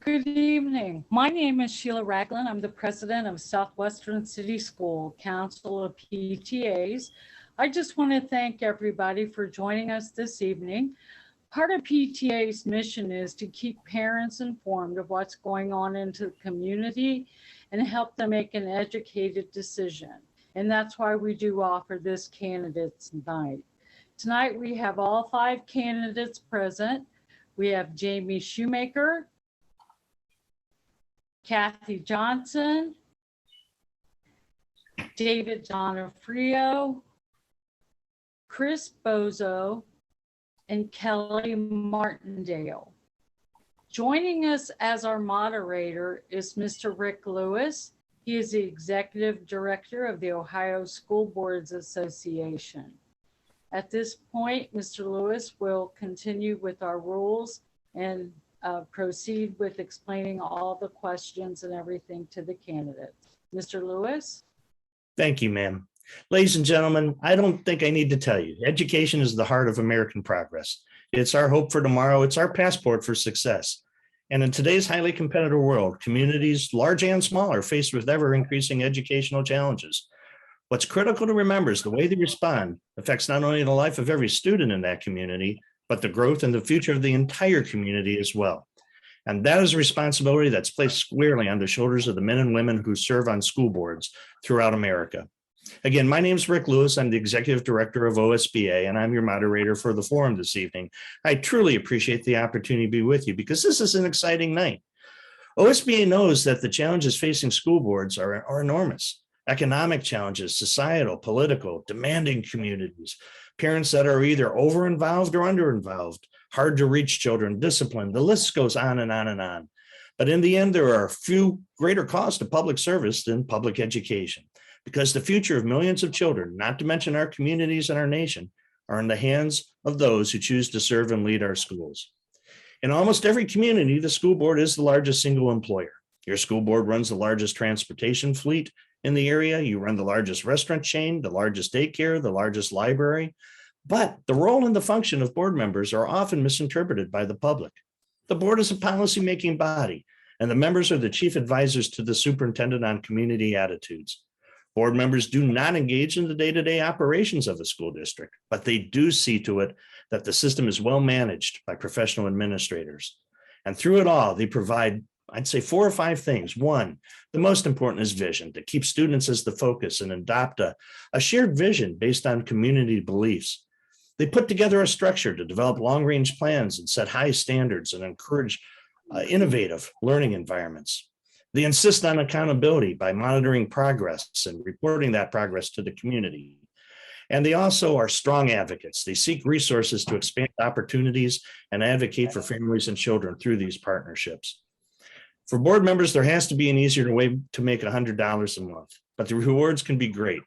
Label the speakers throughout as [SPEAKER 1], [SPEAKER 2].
[SPEAKER 1] Good evening. My name is Sheila Ragland. I'm the president of Southwestern City School Council of PTAs. I just want to thank everybody for joining us this evening. Part of PTA's mission is to keep parents informed of what's going on into the community and help them make an educated decision. And that's why we do offer this candidates night. Tonight we have all 5 candidates present. We have Jamie Shoemaker, Kathy Johnson, David Donofrio, Chris Bozo, and Kelly Martindale. Joining us as our moderator is Mr. Rick Lewis. He is the Executive Director of the Ohio School Boards Association. At this point, Mr. Lewis will continue with our rules and proceed with explaining all the questions and everything to the candidates. Mr. Lewis?
[SPEAKER 2] Thank you, ma'am. Ladies and gentlemen, I don't think I need to tell you, education is the heart of American progress. It's our hope for tomorrow. It's our passport for success. And in today's highly competitive world, communities, large and small, are faced with ever-increasing educational challenges. What's critical to remember is the way they respond affects not only the life of every student in that community, but the growth and the future of the entire community as well. And that is a responsibility that's placed squarely on the shoulders of the men and women who serve on school boards throughout America. Again, my name is Rick Lewis. I'm the Executive Director of OSBA, and I'm your moderator for the forum this evening. I truly appreciate the opportunity to be with you because this is an exciting night. OSBA knows that the challenges facing school boards are enormous. Economic challenges, societal, political, demanding communities, parents that are either over-involved or under-involved, hard to reach children, discipline, the list goes on and on and on. But in the end, there are few greater costs to public service than public education, because the future of millions of children, not to mention our communities and our nation, are in the hands of those who choose to serve and lead our schools. In almost every community, the school board is the largest single employer. Your school board runs the largest transportation fleet in the area. You run the largest restaurant chain, the largest daycare, the largest library. But the role and the function of board members are often misinterpreted by the public. The board is a policymaking body, and the members are the chief advisors to the superintendent on community attitudes. Board members do not engage in the day-to-day operations of the school district, but they do see to it that the system is well managed by professional administrators. And through it all, they provide, I'd say, 4 or 5 things. One, the most important is vision, to keep students as the focus and adopt a shared vision based on community beliefs. They put together a structure to develop long-range plans and set high standards and encourage innovative learning environments. They insist on accountability by monitoring progress and reporting that progress to the community. And they also are strong advocates. They seek resources to expand opportunities and advocate for families and children through these partnerships. For board members, there has to be an easier way to make $100 a month, but the rewards can be great.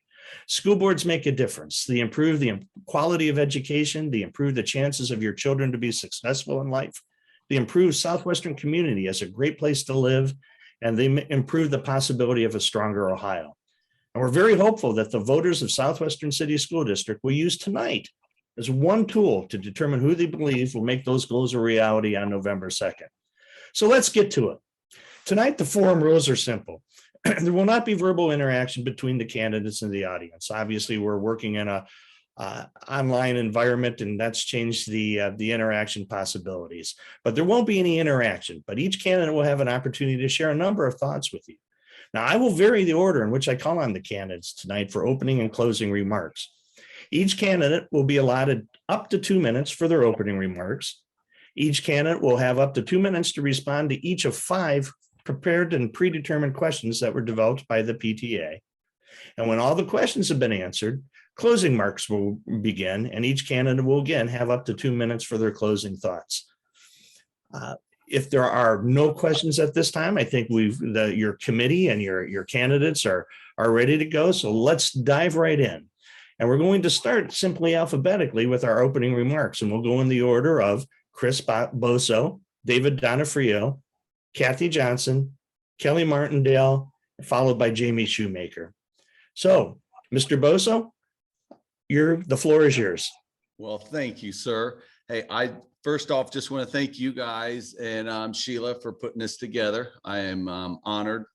[SPEAKER 2] School boards make a difference. They improve the quality of education. They improve the chances of your children to be successful in life. They improve Southwestern community as a great place to live, and they improve the possibility of a stronger Ohio. And we're very hopeful that the voters of Southwestern City School District will use tonight as one tool to determine who they believe will make those goals a reality on November 2nd. So let's get to it. Tonight, the forum rules are simple. There will not be verbal interaction between the candidates and the audience. Obviously, we're working in a online environment, and that's changed the interaction possibilities. But there won't be any interaction, but each candidate will have an opportunity to share a number of thoughts with you. Now, I will vary the order in which I call on the candidates tonight for opening and closing remarks. Each candidate will be allotted up to 2 minutes for their opening remarks. Each candidate will have up to 2 minutes to respond to each of 5 prepared and predetermined questions that were developed by the PTA. And when all the questions have been answered, closing marks will begin, and each candidate will again have up to 2 minutes for their closing thoughts. If there are no questions at this time, I think your committee and your candidates are ready to go. So let's dive right in. And we're going to start simply alphabetically with our opening remarks, and we'll go in the order of Chris Bozo, David Donofrio, Kathy Johnson, Kelly Martindale, followed by Jamie Shoemaker. So, Mr. Bozo, the floor is yours.
[SPEAKER 3] Well, thank you, sir. Hey, First off, just want to thank you guys and Sheila for putting this together. I am honored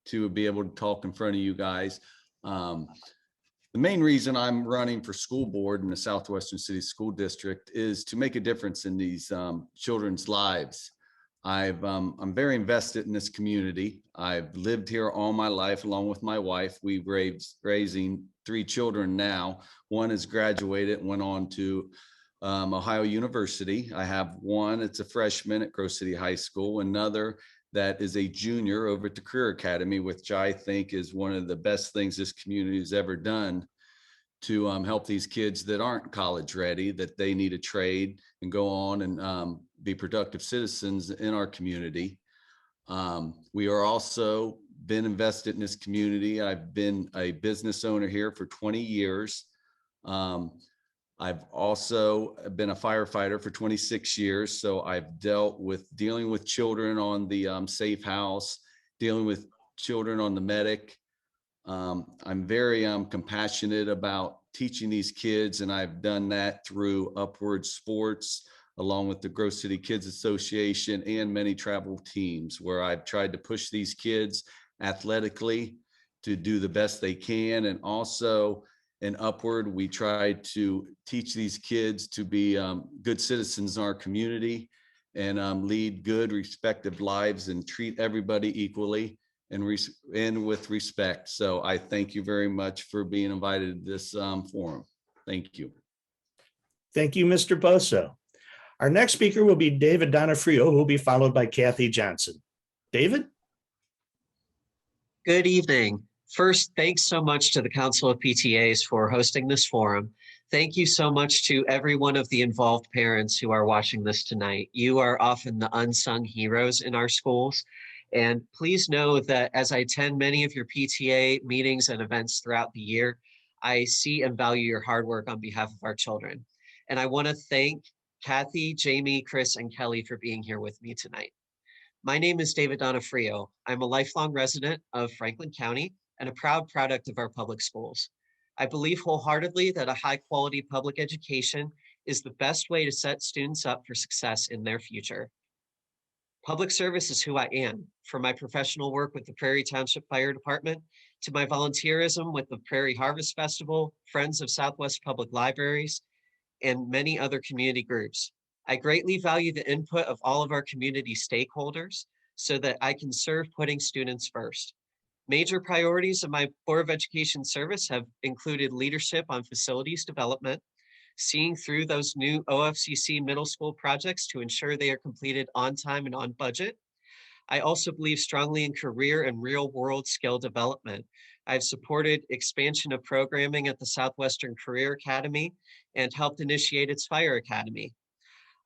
[SPEAKER 3] to be able to talk in front of you guys. The main reason I'm running for school board in the Southwestern City School District is to make a difference in these children's lives. I'm very invested in this community. I've lived here all my life along with my wife. We've raising 3 children now. One has graduated, went on to Ohio University. I have one, it's a freshman at Grove City High School, another that is a junior over at the Career Academy, which I think is one of the best things this community has ever done to help these kids that aren't college ready, that they need a trade and go on and be productive citizens in our community. We are also been invested in this community. I've been a business owner here for 20 years. I've also been a firefighter for 26 years. So I've dealing with children on the safe house, dealing with children on the medic. I'm very compassionate about teaching these kids, and I've done that through Upward Sports, along with the Grove City Kids Association and many travel teams, where I've tried to push these kids athletically to do the best they can. And also in Upward, we try to teach these kids to be good citizens in our community and lead good, respective lives and treat everybody equally and with respect. So I thank you very much for being invited to this forum. Thank you.
[SPEAKER 2] Thank you, Mr. Boso. Our next speaker will be David Donofrio, who will be followed by Kathy Johnson. David?
[SPEAKER 4] Good evening. First, thanks so much to the Council of PTAs for hosting this forum. Thank you so much to every one of the involved parents who are watching this tonight. You are often the unsung heroes in our schools. And please know that as I attend many of your PTA meetings and events throughout the year, I see and value your hard work on behalf of our children. And I want to thank Kathy, Jamie, Chris, and Kelly for being here with me tonight. My name is David Donofrio. I'm a lifelong resident of Franklin County and a proud product of our public schools. I believe wholeheartedly that a high-quality public education is the best way to set students up for success in their future. Public service is who I am, from my professional work with the Prairie Township Fire Department to my volunteerism with the Prairie Harvest Festival, Friends of Southwest Public Libraries, and many other community groups. I greatly value the input of all of our community stakeholders so that I can serve putting students first. Major priorities of my Board of Education service have included leadership on facilities development, seeing through those new OFCC middle school projects to ensure they are completed on time and on budget. I also believe strongly in career and real world skill development. I've supported expansion of programming at the Southwestern Career Academy and helped initiate its Fire Academy.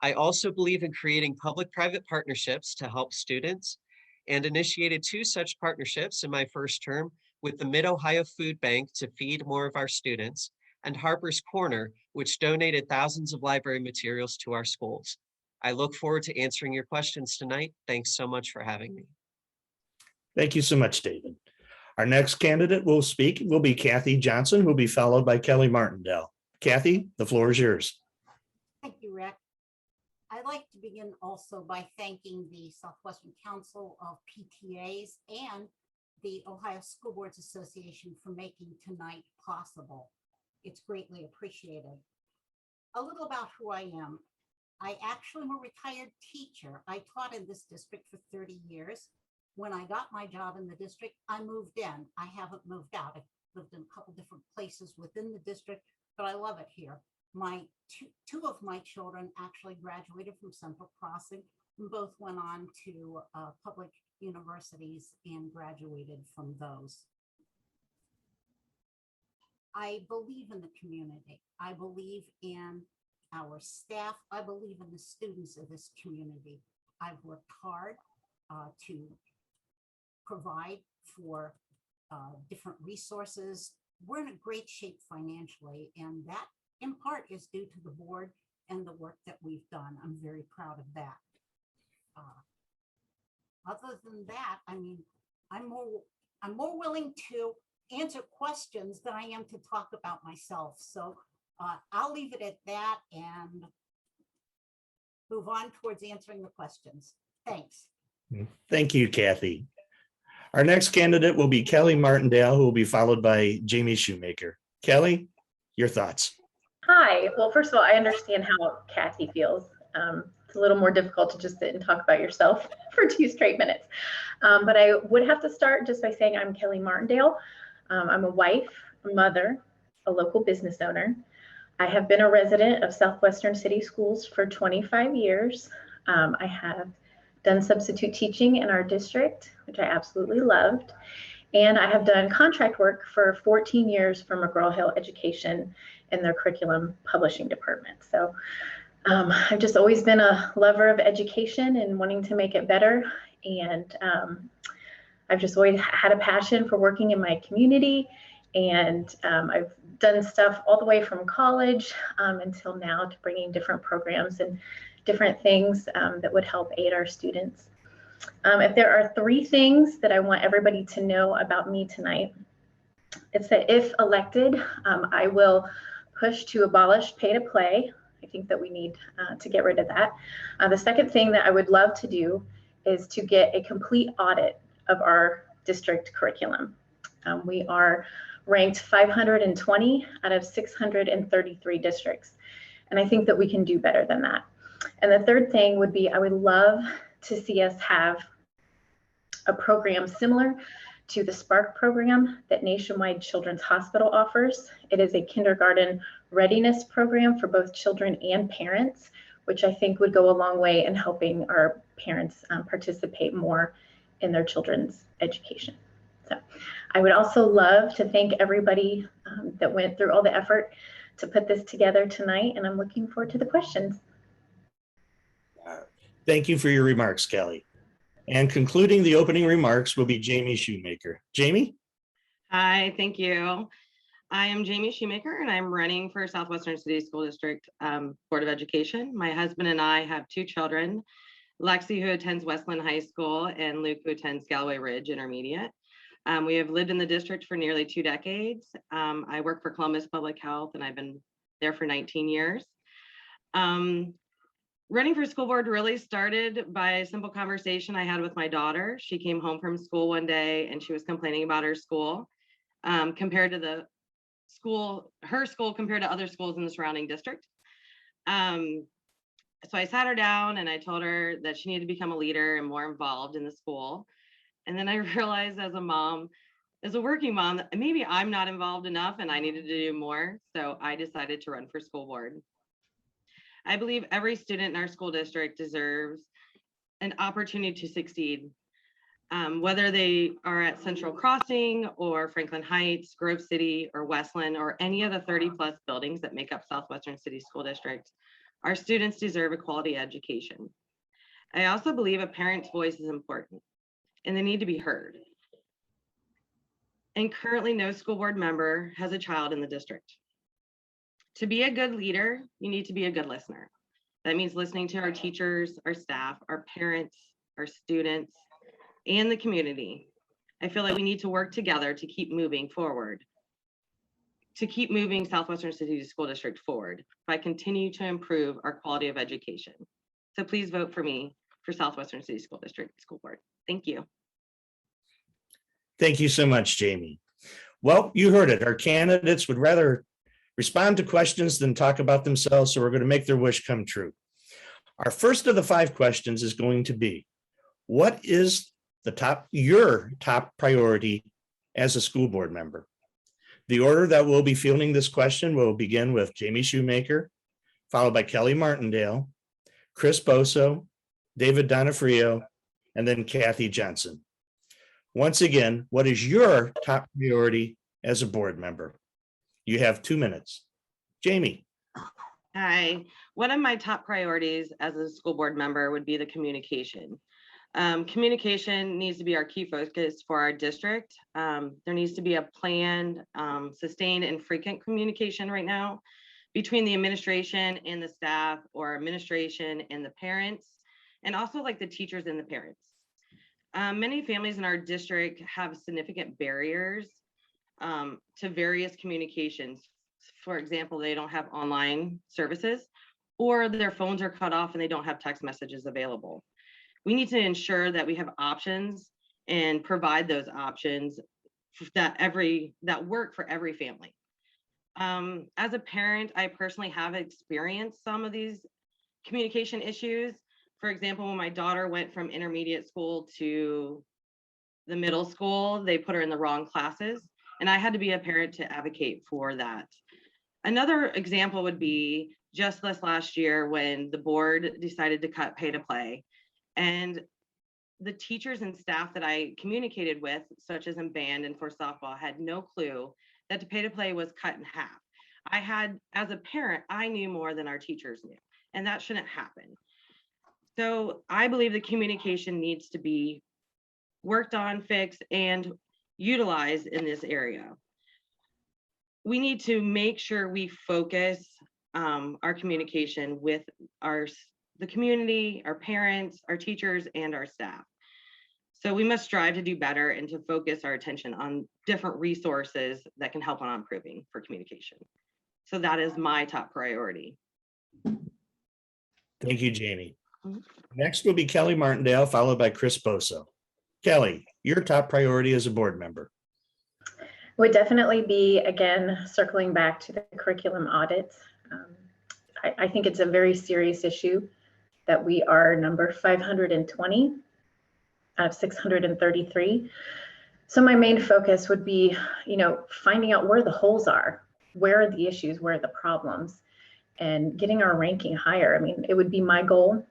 [SPEAKER 4] I also believe in creating public-private partnerships to help students and initiated 2 such partnerships in my first term with the Mid-Ohio Food Bank to feed more of our students and Harper's Corner, which donated thousands of library materials to our schools. I look forward to answering your questions tonight. Thanks so much for having me.
[SPEAKER 2] Thank you so much, David. Our next candidate will speak will be Kathy Johnson, who will be followed by Kelly Martindale. Kathy, the floor is yours.
[SPEAKER 5] Thank you, Rick. I'd like to begin also by thanking the Southwestern Council of PTAs and the Ohio School Boards Association for making tonight possible. It's greatly appreciated. A little about who I am. I actually am a retired teacher. I taught in this district for 30 years. When I got my job in the district, I moved in. I haven't moved out. I've lived in a couple different places within the district, but I love it here. My two of my children actually graduated from Central Crossing and both went on to public universities and graduated from those. I believe in the community. I believe in our staff. I believe in the students of this community. I've worked hard to provide for different resources. We're in a great shape financially, and that in part is due to the board and the work that we've done. I'm very proud of that. Other than that, I mean, I'm more willing to answer questions than I am to talk about myself. So I'll leave it at that, and move on towards answering the questions. Thanks.
[SPEAKER 2] Thank you, Kathy. Our next candidate will be Kelly Martindale, who will be followed by Jamie Shoemaker. Kelly, your thoughts.
[SPEAKER 6] Hi. Well, first of all, I understand how Kathy feels. It's a little more difficult to just sit and talk about yourself for 2 straight minutes. But I would have to start just by saying I'm Kelly Martindale. I'm a wife, a mother, a local business owner. I have been a resident of Southwestern City Schools for 25 years. I have done substitute teaching in our district, which I absolutely loved. And I have done contract work for 14 years for McGraw-Hill Education in their curriculum publishing department. So I've just always been a lover of education and wanting to make it better. And I've just always had a passion for working in my community. And I've done stuff all the way from college until now to bringing different programs and different things that would help aid our students. If there are 3 things that I want everybody to know about me tonight, it's that if elected, I will push to abolish pay to play. I think that we need to get rid of that. The second thing that I would love to do is to get a complete audit of our district curriculum. We are ranked 520 out of 633 districts. And I think that we can do better than that. And the third thing would be, I would love to see us have a program similar to the SPARK program that Nationwide Children's Hospital offers. It is a kindergarten readiness program for both children and parents, which I think would go a long way in helping our parents participate more in their children's education. So I would also love to thank everybody that went through all the effort to put this together tonight, and I'm looking forward to the questions.
[SPEAKER 2] Thank you for your remarks, Kelly. And concluding the opening remarks will be Jamie Shoemaker. Jamie?
[SPEAKER 7] Hi, thank you. I am Jamie Shoemaker, and I'm running for Southwestern City School District Board of Education. My husband and I have 2 children, Lexi, who attends Westland High School, and Luke, who attends Galloway Ridge Intermediate. We have lived in the district for nearly 2 decades. I work for Columbus Public Health, and I've been there for 19 years. Running for school board really started by a simple conversation I had with my daughter. She came home from school one day and she was complaining about her school compared to her school compared to other schools in the surrounding district. So I sat her down and I told her that she needed to become a leader and more involved in the school. And then I realized as a mom, as a working mom, that maybe I'm not involved enough and I needed to do more. So I decided to run for school board. I believe every student in our school district deserves an opportunity to succeed, whether they are at Central Crossing or Franklin Heights, Grove City, or Westland, or any of the 30+ buildings that make up Southwestern City School District. Our students deserve a quality education. I also believe a parent's voice is important and they need to be heard. And currently no school board member has a child in the district. To be a good leader, you need to be a good listener. That means listening to our teachers, our staff, our parents, our students, and the community. I feel like we need to work together to keep moving forward, to keep moving Southwestern City School District forward by continuing to improve our quality of education. So please vote for me for Southwestern City School District School Board. Thank you.
[SPEAKER 2] Thank you so much, Jamie. Well, you heard it. Our candidates would rather respond to questions than talk about themselves, so we're going to make their wish come true. Our first of the 5 questions is going to be, what is your top priority as a school board member? The order that we'll be fielding this question will begin with Jamie Shoemaker, followed by Kelly Martindale, Chris Boso, David Donofrio, and then Kathy Johnson. Once again, what is your top priority as a board member? You have 2 minutes. Jamie.
[SPEAKER 7] Hi. One of my top priorities as a school board member would be the communication. Communication needs to be our key focus for our district. There needs to be a planned, sustained, and frequent communication right now between the administration and the staff, or administration and the parents, and also like the teachers and the parents. Many families in our district have significant barriers to various communications. For example, they don't have online services, or their phones are cut off and they don't have text messages available. We need to ensure that we have options and provide those options that work for every family. As a parent, I personally have experienced some of these communication issues. For example, when my daughter went from intermediate school to the middle school, they put her in the wrong classes, and I had to be a parent to advocate for that. Another example would be just this last year when the board decided to cut pay to play, and the teachers and staff that I communicated with, such as in band and for softball, had no clue that the pay to play was cut in half. As a parent, I knew more than our teachers knew, and that shouldn't happen. So I believe the communication needs to be worked on, fixed, and utilized in this area. We need to make sure we focus our communication with the community, our parents, our teachers, and our staff. So we must strive to do better and to focus our attention on different resources that can help on improving for communication. So that is my top priority.
[SPEAKER 2] Thank you, Jamie.
[SPEAKER 7] Mhm.
[SPEAKER 2] Next will be Kelly Martindale, followed by Chris Boso. Kelly, your top priority as a board member.
[SPEAKER 6] Would definitely be, again, circling back to the curriculum audits. I think it's a very serious issue that we are number 520 out of 633. So my main focus would be, finding out where the holes are, where are the issues, where are the problems, and getting our ranking higher. I mean, it would be my goal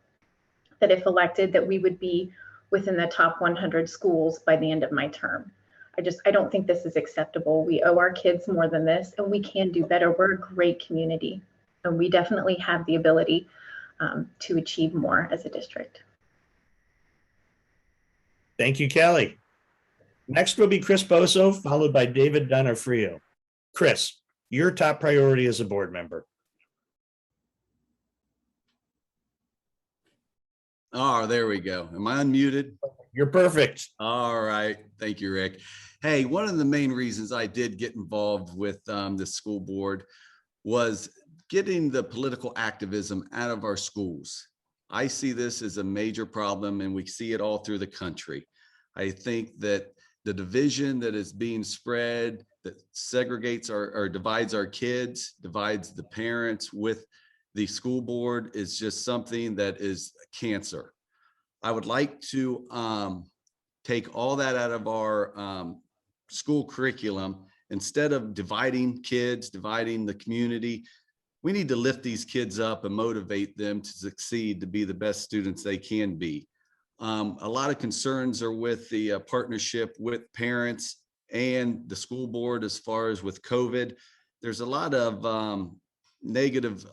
[SPEAKER 6] that if elected, that we would be within the top 100 schools by the end of my term. I don't think this is acceptable. We owe our kids more than this, and we can do better. We're a great community, and we definitely have the ability to achieve more as a district.
[SPEAKER 2] Thank you, Kelly. Next will be Chris Boso, followed by David Donofrio. Chris, your top priority as a board member.
[SPEAKER 3] Oh, there we go. Am I unmuted?
[SPEAKER 2] You're perfect.
[SPEAKER 3] All right. Thank you, Rick. Hey, one of the main reasons I did get involved with the school board was getting the political activism out of our schools. I see this as a major problem, and we see it all through the country. I think that the division that is being spread, that segregates or divides our kids, divides the parents with the school board, is just something that is cancer. I would like to take all that out of our school curriculum. Instead of dividing kids, dividing the community, we need to lift these kids up and motivate them to succeed, to be the best students they can be. A lot of concerns are with the partnership with parents and the school board as far as with COVID. There's a lot of negative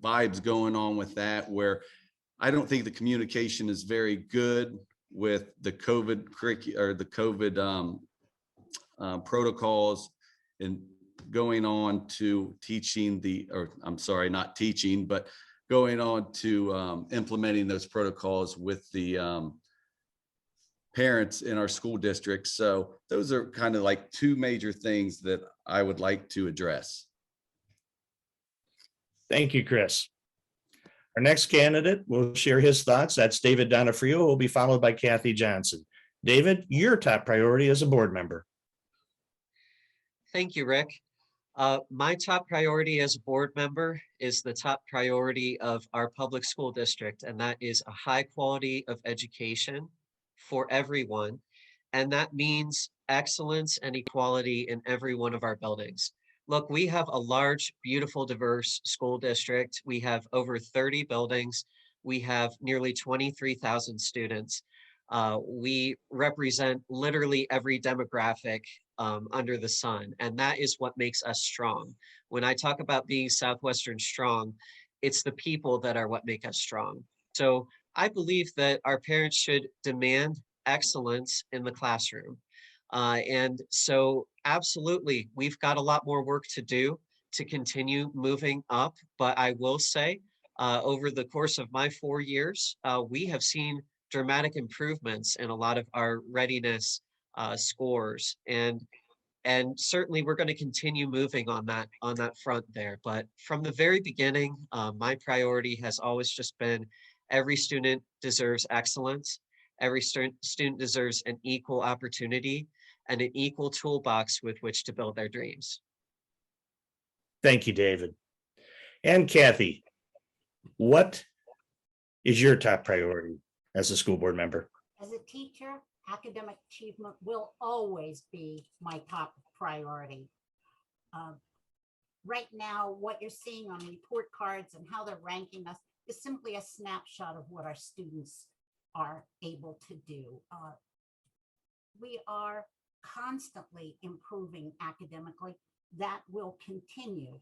[SPEAKER 3] vibes going on with that, where I don't think the communication is very good with the COVID protocols and going on to teaching not teaching, but going on to implementing those protocols with the parents in our school districts. So those are kind of like two major things that I would like to address.
[SPEAKER 2] Thank you, Chris. Our next candidate will share his thoughts. That's David Donofrio, who will be followed by Kathy Johnson. David, your top priority as a board member.
[SPEAKER 4] Thank you, Rick. My top priority as a board member is the top priority of our public school district, and that is a high quality of education for everyone. And that means excellence and equality in every one of our buildings. Look, we have a large, beautiful, diverse school district. We have over 30 buildings. We have nearly 23,000 students. We represent literally every demographic under the sun, and that is what makes us strong. When I talk about being Southwestern strong, it's the people that are what make us strong. So I believe that our parents should demand excellence in the classroom. And so absolutely, we've got a lot more work to do to continue moving up. But I will say, over the course of my 4 years, we have seen dramatic improvements in a lot of our readiness scores. And And certainly we're going to continue moving on that front there. But from the very beginning, my priority has always just been every student deserves excellence. Every student deserves an equal opportunity and an equal toolbox with which to build their dreams.
[SPEAKER 2] Thank you, David. And Kathy, what is your top priority as a school board member?
[SPEAKER 5] As a teacher, academic achievement will always be my top priority. Right now, what you're seeing on report cards and how they're ranking us is simply a snapshot of what our students are able to do. We are constantly improving academically. That will continue.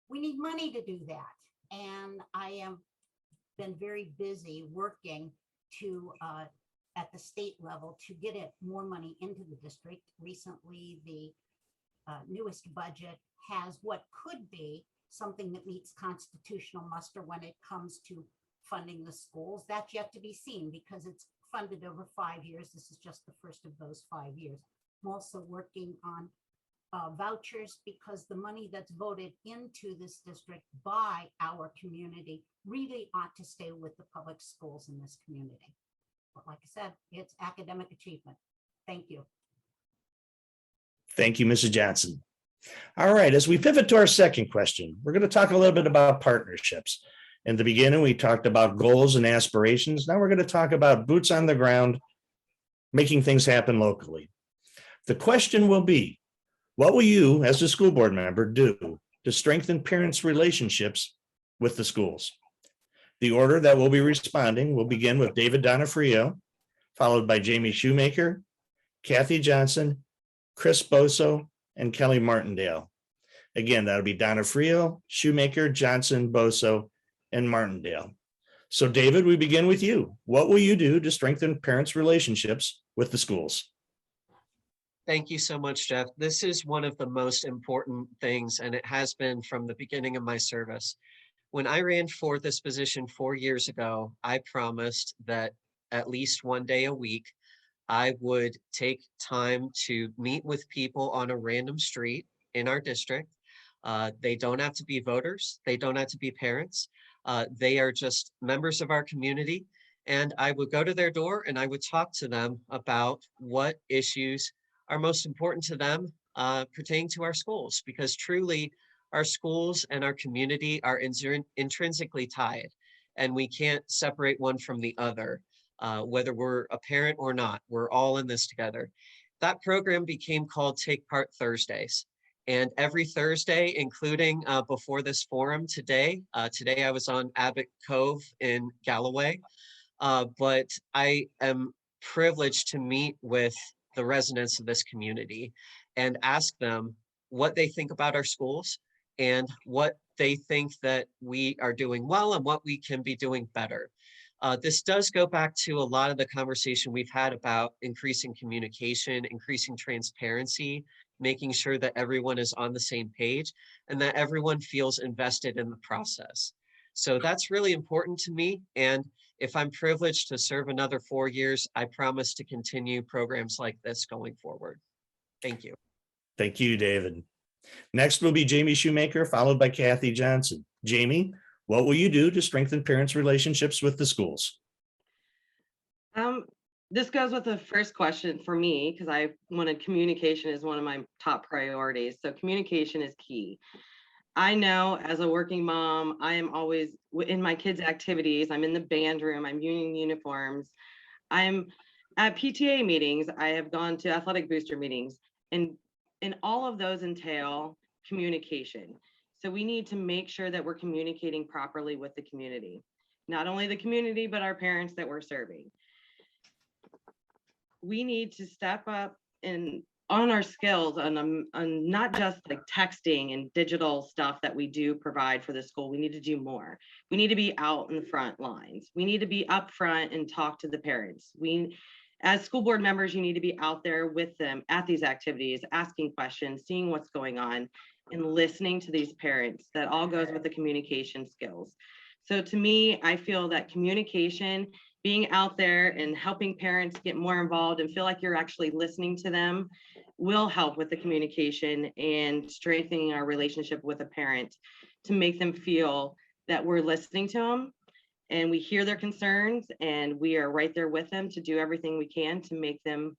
[SPEAKER 5] We need money to do that. And I am been very busy working to at the state level to get it more money into the district. Recently, the newest budget has what could be something that meets constitutional muster when it comes to funding the schools. That's yet to be seen because it's funded over 5 years. This is just the first of those 5 years. I'm also working on vouchers because the money that's voted into this district by our community really ought to stay with the public schools in this community. But like I said, it's academic achievement. Thank you.
[SPEAKER 2] Thank you, Mrs. Johnson. All right, as we pivot to our second question, we're going to talk a little bit about partnerships. In the beginning, we talked about goals and aspirations. Now we're going to talk about boots on the ground, making things happen locally. The question will be, what will you, as a school board member, do to strengthen parents' relationships with the schools? The order that we'll be responding will begin with David Donofrio, followed by Jamie Shoemaker, Kathy Johnson, Chris Boso, and Kelly Martindale. Again, that'll be Donofrio, Shoemaker, Johnson, Boso, and Martindale. So David, we begin with you. What will you do to strengthen parents' relationships with the schools?
[SPEAKER 4] Thank you so much, Jeff. This is one of the most important things, and it has been from the beginning of my service. When I ran for this position 4 years ago, I promised that at least one day a week, I would take time to meet with people on a random street in our district. They don't have to be voters. They don't have to be parents. They are just members of our community. And I would go to their door and I would talk to them about what issues are most important to them pertaining to our schools, because truly our schools and our community are intrinsically tied, and we can't separate one from the other. Whether we're a parent or not, we're all in this together. That program became called Take Part Thursdays. And every Thursday, including before this forum today, today I was on Abbott Cove in Galloway, but I am privileged to meet with the residents of this community and ask them what they think about our schools and what they think that we are doing well and what we can be doing better. This does go back to a lot of the conversation we've had about increasing communication, increasing transparency, making sure that everyone is on the same page and that everyone feels invested in the process. So that's really important to me. And if I'm privileged to serve another 4 years, I promise to continue programs like this going forward. Thank you.
[SPEAKER 2] Thank you, David. Next will be Jamie Shoemaker, followed by Kathy Johnson. Jamie, what will you do to strengthen parents' relationships with the schools?
[SPEAKER 7] This goes with the first question for me, because I wanted communication is one of my top priorities. So communication is key. I know as a working mom, I am always in my kids' activities. I'm in the band room, I'm union uniforms. I'm at PTA meetings. I have gone to athletic booster meetings, and all of those entail communication. So we need to make sure that we're communicating properly with the community, not only the community, but our parents that we're serving. We need to step up and on our skills on not just like texting and digital stuff that we do provide for the school. We need to do more. We need to be out in the front lines. We need to be up front and talk to the parents. As school board members, you need to be out there with them at these activities, asking questions, seeing what's going on, and listening to these parents. That all goes with the communication skills. So to me, I feel that communication, being out there and helping parents get more involved and feel like you're actually listening to them will help with the communication and strengthening our relationship with a parent to make them feel that we're listening to them and we hear their concerns and we are right there with them to do everything we can to make them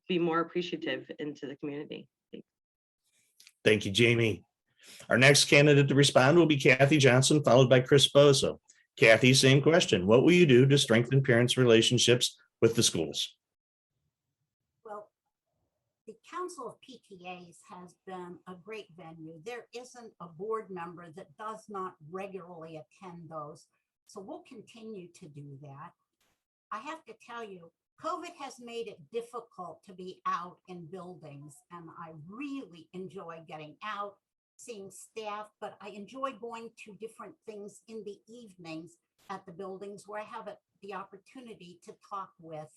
[SPEAKER 7] be more appreciative into the community.
[SPEAKER 2] Thank you, Jamie. Our next candidate to respond will be Kathy Johnson, followed by Chris Bozo. Kathy, same question. What will you do to strengthen parents' relationships with the schools?
[SPEAKER 5] Well, the Council of PTAs has been a great venue. There isn't a board member that does not regularly attend those. So we'll continue to do that. I have to tell you, COVID has made it difficult to be out in buildings, and I really enjoy getting out, seeing staff, but I enjoy going to different things in the evenings at the buildings where I have the opportunity to talk with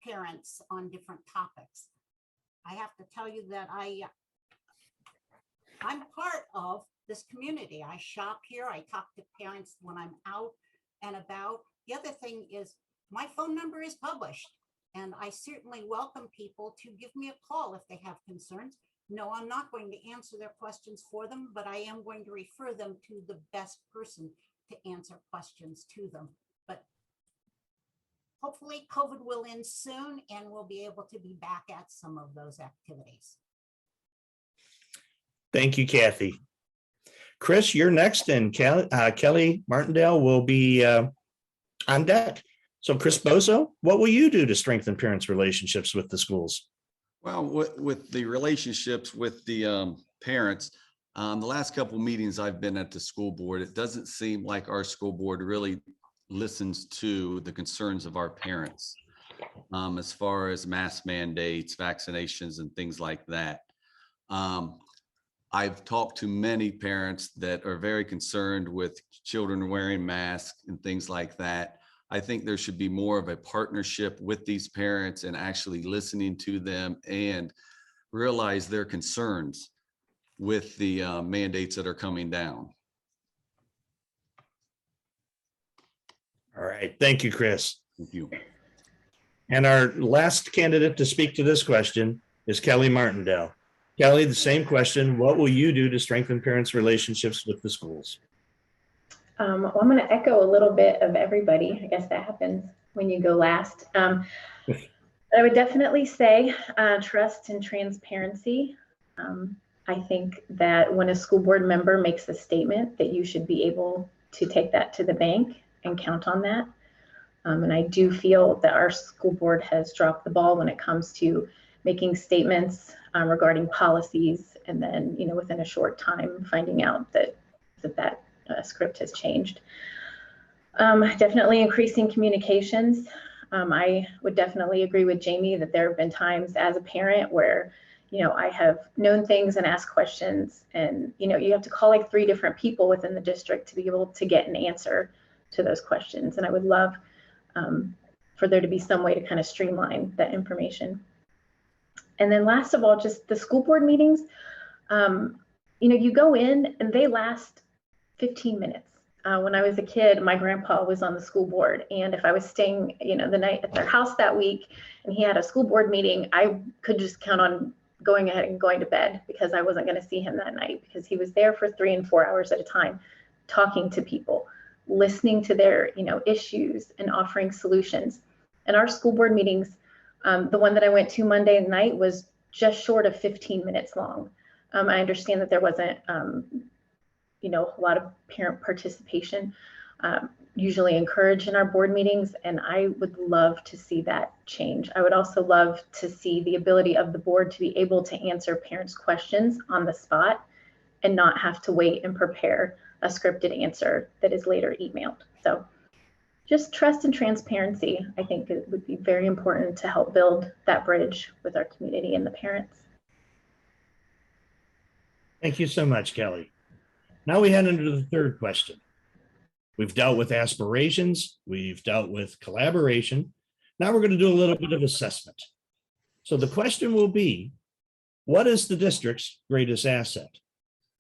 [SPEAKER 5] parents on different topics. I have to tell you that I'm part of this community. I shop here. I talk to parents when I'm out and about. The other thing is my phone number is published, and I certainly welcome people to give me a call if they have concerns. No, I'm not going to answer their questions for them, but I am going to refer them to the best person to answer questions to them. But hopefully COVID will end soon and we'll be able to be back at some of those activities.
[SPEAKER 2] Thank you, Kathy. Chris, you're next, and Kelly Martindale will be on deck. So Chris Bozo, what will you do to strengthen parents' relationships with the schools?
[SPEAKER 3] Well, with the relationships with the parents, the last couple of meetings I've been at the school board, it doesn't seem like our school board really listens to the concerns of our parents as far as mask mandates, vaccinations, and things like that. I've talked to many parents that are very concerned with children wearing masks and things like that. I think there should be more of a partnership with these parents and actually listening to them and realize their concerns with the mandates that are coming down.
[SPEAKER 2] All right. Thank you, Chris.
[SPEAKER 3] Thank you.
[SPEAKER 2] And our last candidate to speak to this question is Kelly Martindale. Kelly, the same question. What will you do to strengthen parents' relationships with the schools?
[SPEAKER 6] Well, I'm going to echo a little bit of everybody. I guess that happens when you go last. I would definitely say trust and transparency. I think that when a school board member makes a statement, that you should be able to take that to the bank and count on that. And I do feel that our school board has dropped the ball when it comes to making statements regarding policies, and then, within a short time, finding out that script has changed. Definitely increasing communications. I would definitely agree with Jamie that there have been times as a parent where, I have known things and asked questions, and, you have to call like 3 different people within the district to be able to get an answer to those questions. And I would love for there to be some way to kind of streamline that information. And then last of all, just the school board meetings, you go in and they last 15 minutes. When I was a kid, my grandpa was on the school board, and if I was staying, the night at their house that week and he had a school board meeting, I could just count on going ahead and going to bed because I wasn't going to see him that night, because he was there for 3 and 4 hours at a time, talking to people, listening to their, issues and offering solutions. And our school board meetings, the one that I went to Monday night was just short of 15 minutes long. I understand that there wasn't, a lot of parent participation, usually encouraged in our board meetings, and I would love to see that change. I would also love to see the ability of the board to be able to answer parents' questions on the spot and not have to wait and prepare a scripted answer that is later emailed. So just trust and transparency, I think it would be very important to help build that bridge with our community and the parents.
[SPEAKER 2] Thank you so much, Kelly. Now we head into the third question. We've dealt with aspirations. We've dealt with collaboration. Now we're going to do a little bit of assessment. So the question will be, what is the district's greatest asset?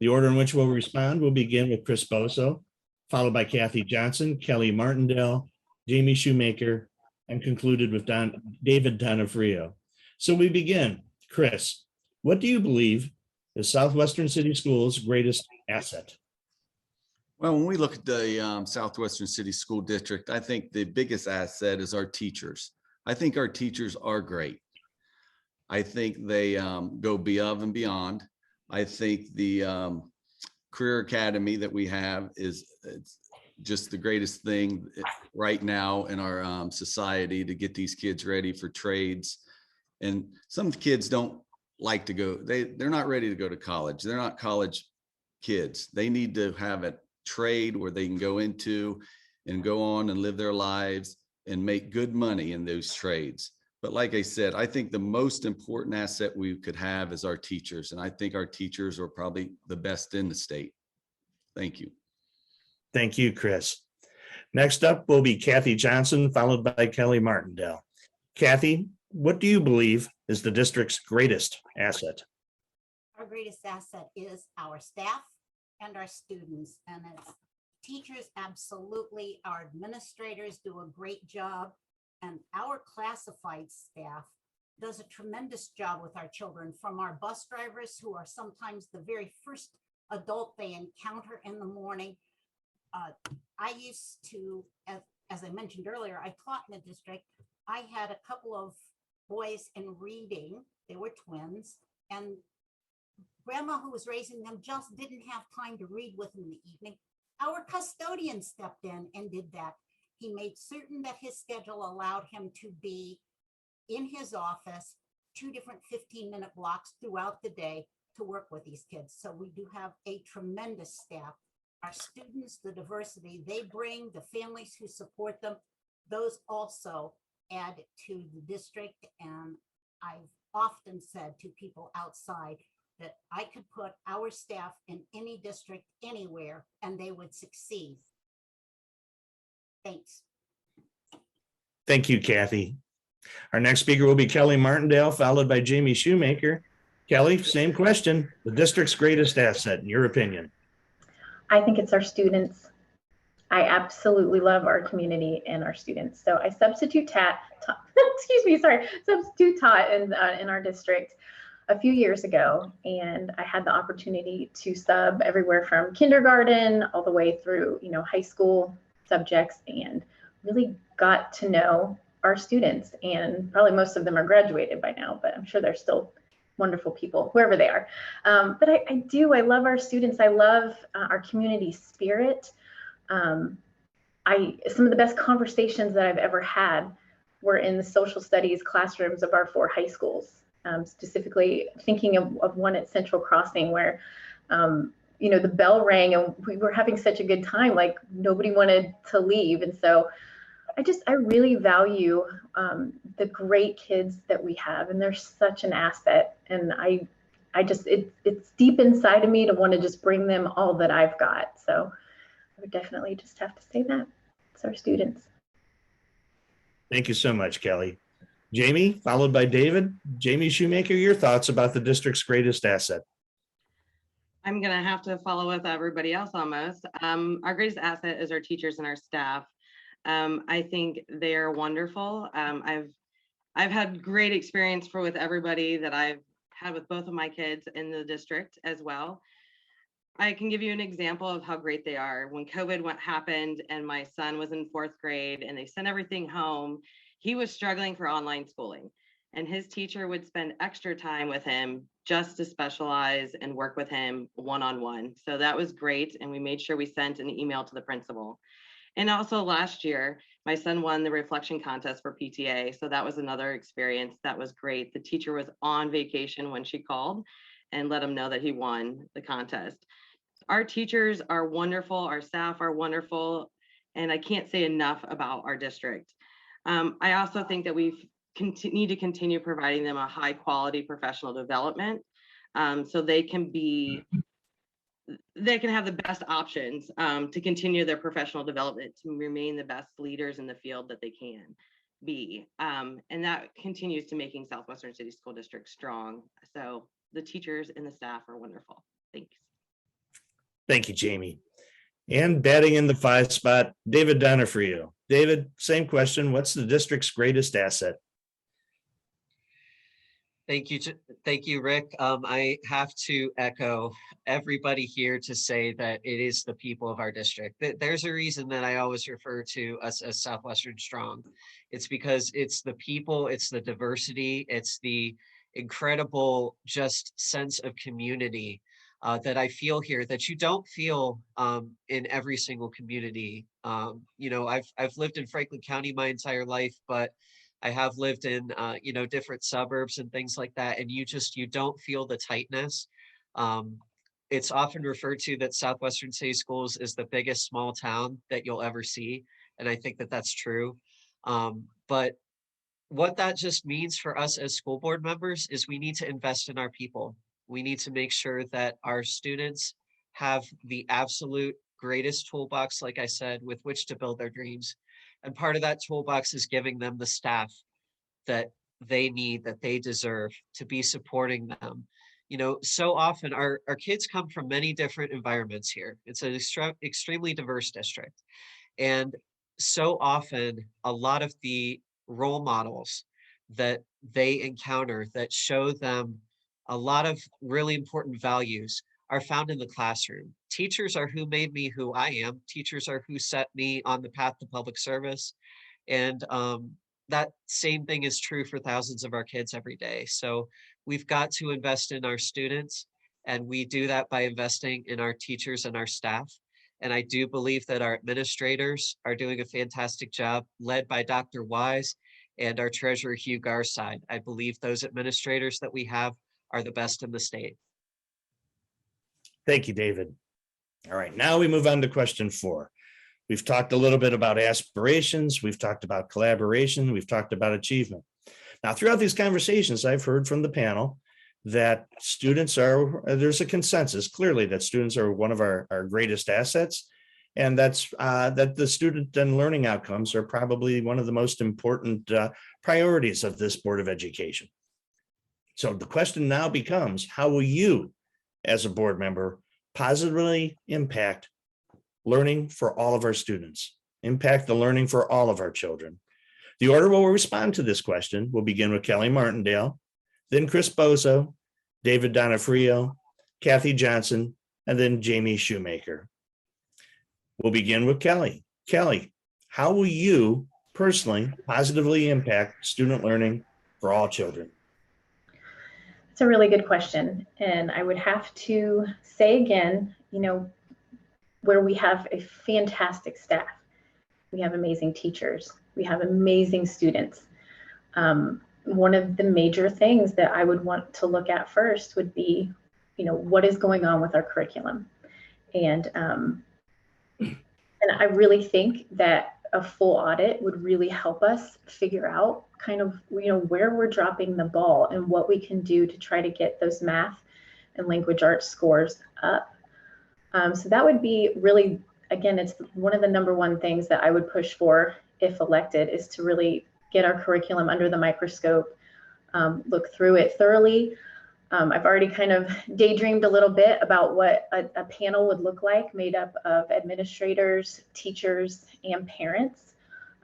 [SPEAKER 2] The order in which we'll respond will begin with Chris Bozo, followed by Kathy Johnson, Kelly Martindale, Jamie Shoemaker, and concluded with David Donofrio. So we begin. Chris, what do you believe is Southwestern City Schools' greatest asset?
[SPEAKER 3] Well, when we look at the Southwestern City School District, I think the biggest asset is our teachers. I think our teachers are great. I think they go above and beyond. I think the Career Academy that we have it's just the greatest thing right now in our society to get these kids ready for trades. And some kids don't like to go, they're not ready to go to college. They're not college kids. They need to have a trade where they can go into and go on and live their lives and make good money in those trades. But like I said, I think the most important asset we could have is our teachers. And I think our teachers are probably the best in the state. Thank you.
[SPEAKER 2] Thank you, Chris. Next up will be Kathy Johnson, followed by Kelly Martindale. Kathy, what do you believe is the district's greatest asset?
[SPEAKER 5] Our greatest asset is our staff and our students, and it's teachers, absolutely. Our administrators do a great job, and our classified staff does a tremendous job with our children, from our bus drivers, who are sometimes the very first adult they encounter in the morning. I used to, as I mentioned earlier, I taught in the district. I had a couple of boys in reading. They were twins, and grandma, who was raising them, just didn't have time to read with them in the evening. Our custodian stepped in and did that. He made certain that his schedule allowed him to be in his office 2 different 15-minute blocks throughout the day to work with these kids. So we do have a tremendous staff. Our students, the diversity they bring, the families who support them, those also add to the district. And I've often said to people outside that I could put our staff in any district anywhere and they would succeed. Thanks.
[SPEAKER 2] Thank you, Kathy. Our next speaker will be Kelly Martindale, followed by Jamie Shoemaker. Kelly, same question. The district's greatest asset, in your opinion?
[SPEAKER 6] I think it's our students. I absolutely love our community and our students. So I substitute taught in our district a few years ago, and I had the opportunity to sub everywhere from kindergarten all the way through, high school subjects, and really got to know our students. And probably most of them are graduated by now, but I'm sure they're still wonderful people, wherever they are. But I love our students. I love our community spirit. Some of the best conversations that I've ever had were in the social studies classrooms of our 4 high schools, specifically thinking of one at Central Crossing where, the bell rang and we were having such a good time, like nobody wanted to leave. And so I really value the great kids that we have, and they're such an asset. And it's deep inside of me to want to just bring them all that I've got. So I would definitely just have to say that it's our students.
[SPEAKER 2] Thank you so much, Kelly. Jamie, followed by David. Jamie Shoemaker, your thoughts about the district's greatest asset?
[SPEAKER 7] I'm going to have to follow with everybody else almost. Our greatest asset is our teachers and our staff. I think they're wonderful. I've had great experience with everybody that I've had with both of my kids in the district as well. I can give you an example of how great they are. When COVID happened and my son was in 4th grade and they sent everything home, he was struggling for online schooling, and his teacher would spend extra time with him just to specialize and work with him one-on-one. So that was great. And we made sure we sent an email to the principal. And also last year, my son won the reflection contest for PTA. So that was another experience that was great. The teacher was on vacation when she called and let him know that he won the contest. Our teachers are wonderful. Our staff are wonderful. And I can't say enough about our district. I also think that we need to continue providing them a high quality professional development so they can have the best options to continue their professional development, to remain the best leaders in the field that they can be. And that continues to making Southwestern City School District strong. So the teachers and the staff are wonderful. Thanks.
[SPEAKER 2] Thank you, Jamie. And batting in the 5 spot, David Donofrio. David, same question. What's the district's greatest asset?
[SPEAKER 4] Thank you. Thank you, Rick. I have to echo everybody here to say that it is the people of our district. There's a reason that I always refer to us as Southwestern Strong. It's because it's the people, it's the diversity, it's the incredible just sense of community that I feel here that you don't feel in every single community. I've lived in Franklin County my entire life, but I have lived in, different suburbs and things like that, and you don't feel the tightness. It's often referred to that Southwestern City Schools is the biggest small town that you'll ever see, and I think that that's true. But what that just means for us as school board members is we need to invest in our people. We need to make sure that our students have the absolute greatest toolbox, like I said, with which to build their dreams. And part of that toolbox is giving them the staff that they need, that they deserve to be supporting them. So often our kids come from many different environments here. It's an extremely diverse district. And so often a lot of the role models that they encounter that show them a lot of really important values are found in the classroom. Teachers are who made me who I am. Teachers are who set me on the path to public service. And that same thing is true for thousands of our kids every day. So we've got to invest in our students, and we do that by investing in our teachers and our staff. And I do believe that our administrators are doing a fantastic job, led by Dr. Wise and our treasurer, Hugh Garside. I believe those administrators that we have are the best in the state.
[SPEAKER 2] Thank you, David. All right, now we move on to question 4. We've talked a little bit about aspirations. We've talked about collaboration. We've talked about achievement. Now, throughout these conversations, I've heard from the panel that there's a consensus clearly that students are one of our greatest assets. And that's that the student and learning outcomes are probably one of the most important priorities of this Board of Education. So the question now becomes, how will you, as a board member, positively impact learning for all of our students, impact the learning for all of our children? The order we'll respond to this question will begin with Kelly Martindale, then Chris Bozo, David Donofrio, Kathy Johnson, and then Jamie Shoemaker. We'll begin with Kelly. Kelly, how will you personally positively impact student learning for all children?
[SPEAKER 6] It's a really good question. And I would have to say again, where we have a fantastic staff, we have amazing teachers, we have amazing students. One of the major things that I would want to look at first would be, what is going on with our curriculum? And I really think that a full audit would really help us figure out kind of, where we're dropping the ball and what we can do to try to get those math and language arts scores up. So that would be really, again, it's one of the number one things that I would push for if elected, is to really get our curriculum under the microscope, look through it thoroughly. I've already kind of daydreamed a little bit about what a panel would look like, made up of administrators, teachers, and parents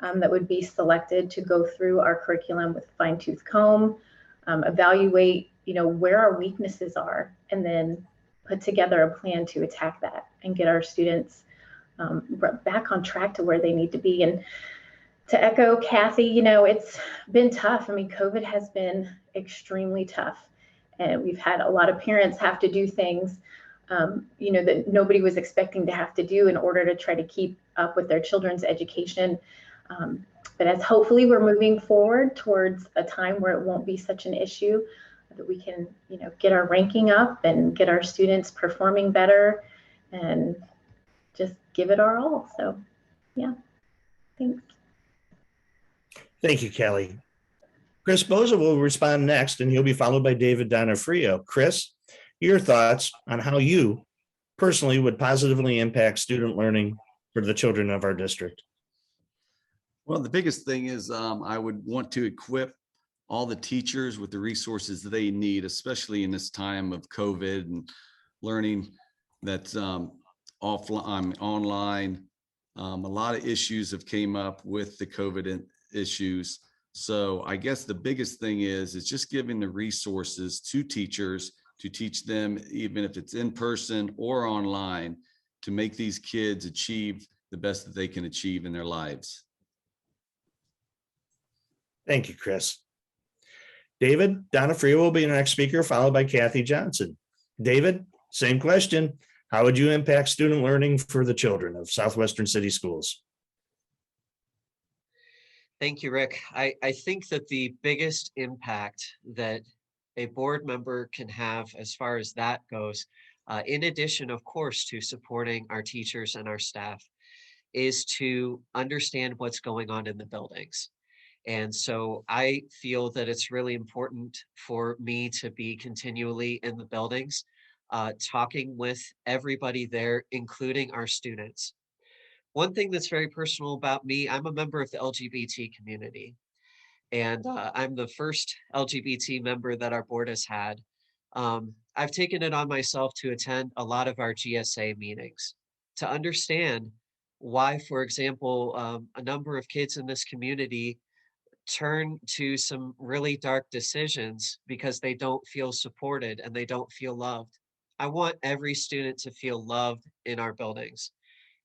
[SPEAKER 6] that would be selected to go through our curriculum with a fine-tooth comb, evaluate, where our weaknesses are, and then put together a plan to attack that and get our students back on track to where they need to be. And to echo Kathy, it's been tough. I mean, COVID has been extremely tough. And we've had a lot of parents have to do things, that nobody was expecting to have to do in order to try to keep up with their children's education. But as hopefully we're moving forward towards a time where it won't be such an issue, that we can, get our ranking up and get our students performing better and just give it our all. So, yeah, thanks.
[SPEAKER 2] Thank you, Kelly. Chris Bozo will respond next, and he'll be followed by David Donofrio. Chris, your thoughts on how you personally would positively impact student learning for the children of our district?
[SPEAKER 3] Well, the biggest thing is I would want to equip all the teachers with the resources that they need, especially in this time of COVID and learning, that offline, online. A lot of issues have came up with the COVID issues. So I guess the biggest thing is just giving the resources to teachers to teach them, even if it's in person or online, to make these kids achieve the best that they can achieve in their lives.
[SPEAKER 2] Thank you, Chris. David, Donna Freer will be the next speaker, followed by Kathy Johnson. David, same question. How would you impact student learning for the children of Southwestern City Schools?
[SPEAKER 4] Thank you, Rick. I think that the biggest impact that a board member can have as far as that goes, in addition, of course, to supporting our teachers and our staff, is to understand what's going on in the buildings. And so I feel that it's really important for me to be continually in the buildings, talking with everybody there, including our students. One thing that's very personal about me, I'm a member of the LGBT community, and I'm the first LGBT member that our board has had. I've taken it on myself to attend a lot of our GSA meetings to understand why, for example, a number of kids in this community turn to some really dark decisions because they don't feel supported and they don't feel loved. I want every student to feel loved in our buildings.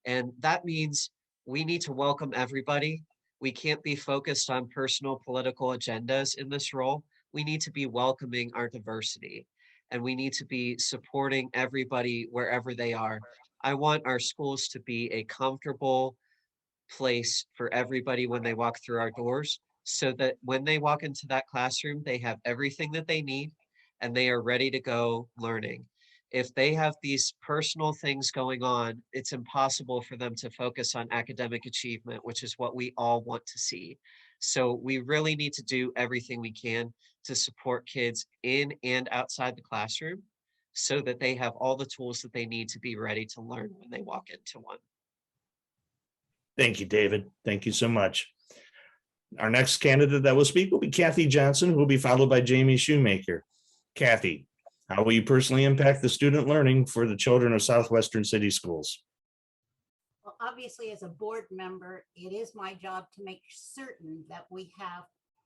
[SPEAKER 4] And that means we need to welcome everybody. We can't be focused on personal political agendas in this role. We need to be welcoming our diversity, and we need to be supporting everybody wherever they are. I want our schools to be a comfortable place for everybody when they walk through our doors, so that when they walk into that classroom, they have everything that they need and they are ready to go learning. If they have these personal things going on, it's impossible for them to focus on academic achievement, which is what we all want to see. So we really need to do everything we can to support kids in and outside the classroom so that they have all the tools that they need to be ready to learn when they walk into one.
[SPEAKER 2] Thank you, David. Thank you so much. Our next candidate that will speak will be Kathy Johnson, who will be followed by Jamie Shoemaker. Kathy, how will you personally impact the student learning for the children of Southwestern City Schools?
[SPEAKER 5] Well, obviously, as a board member, it is my job to make certain that we have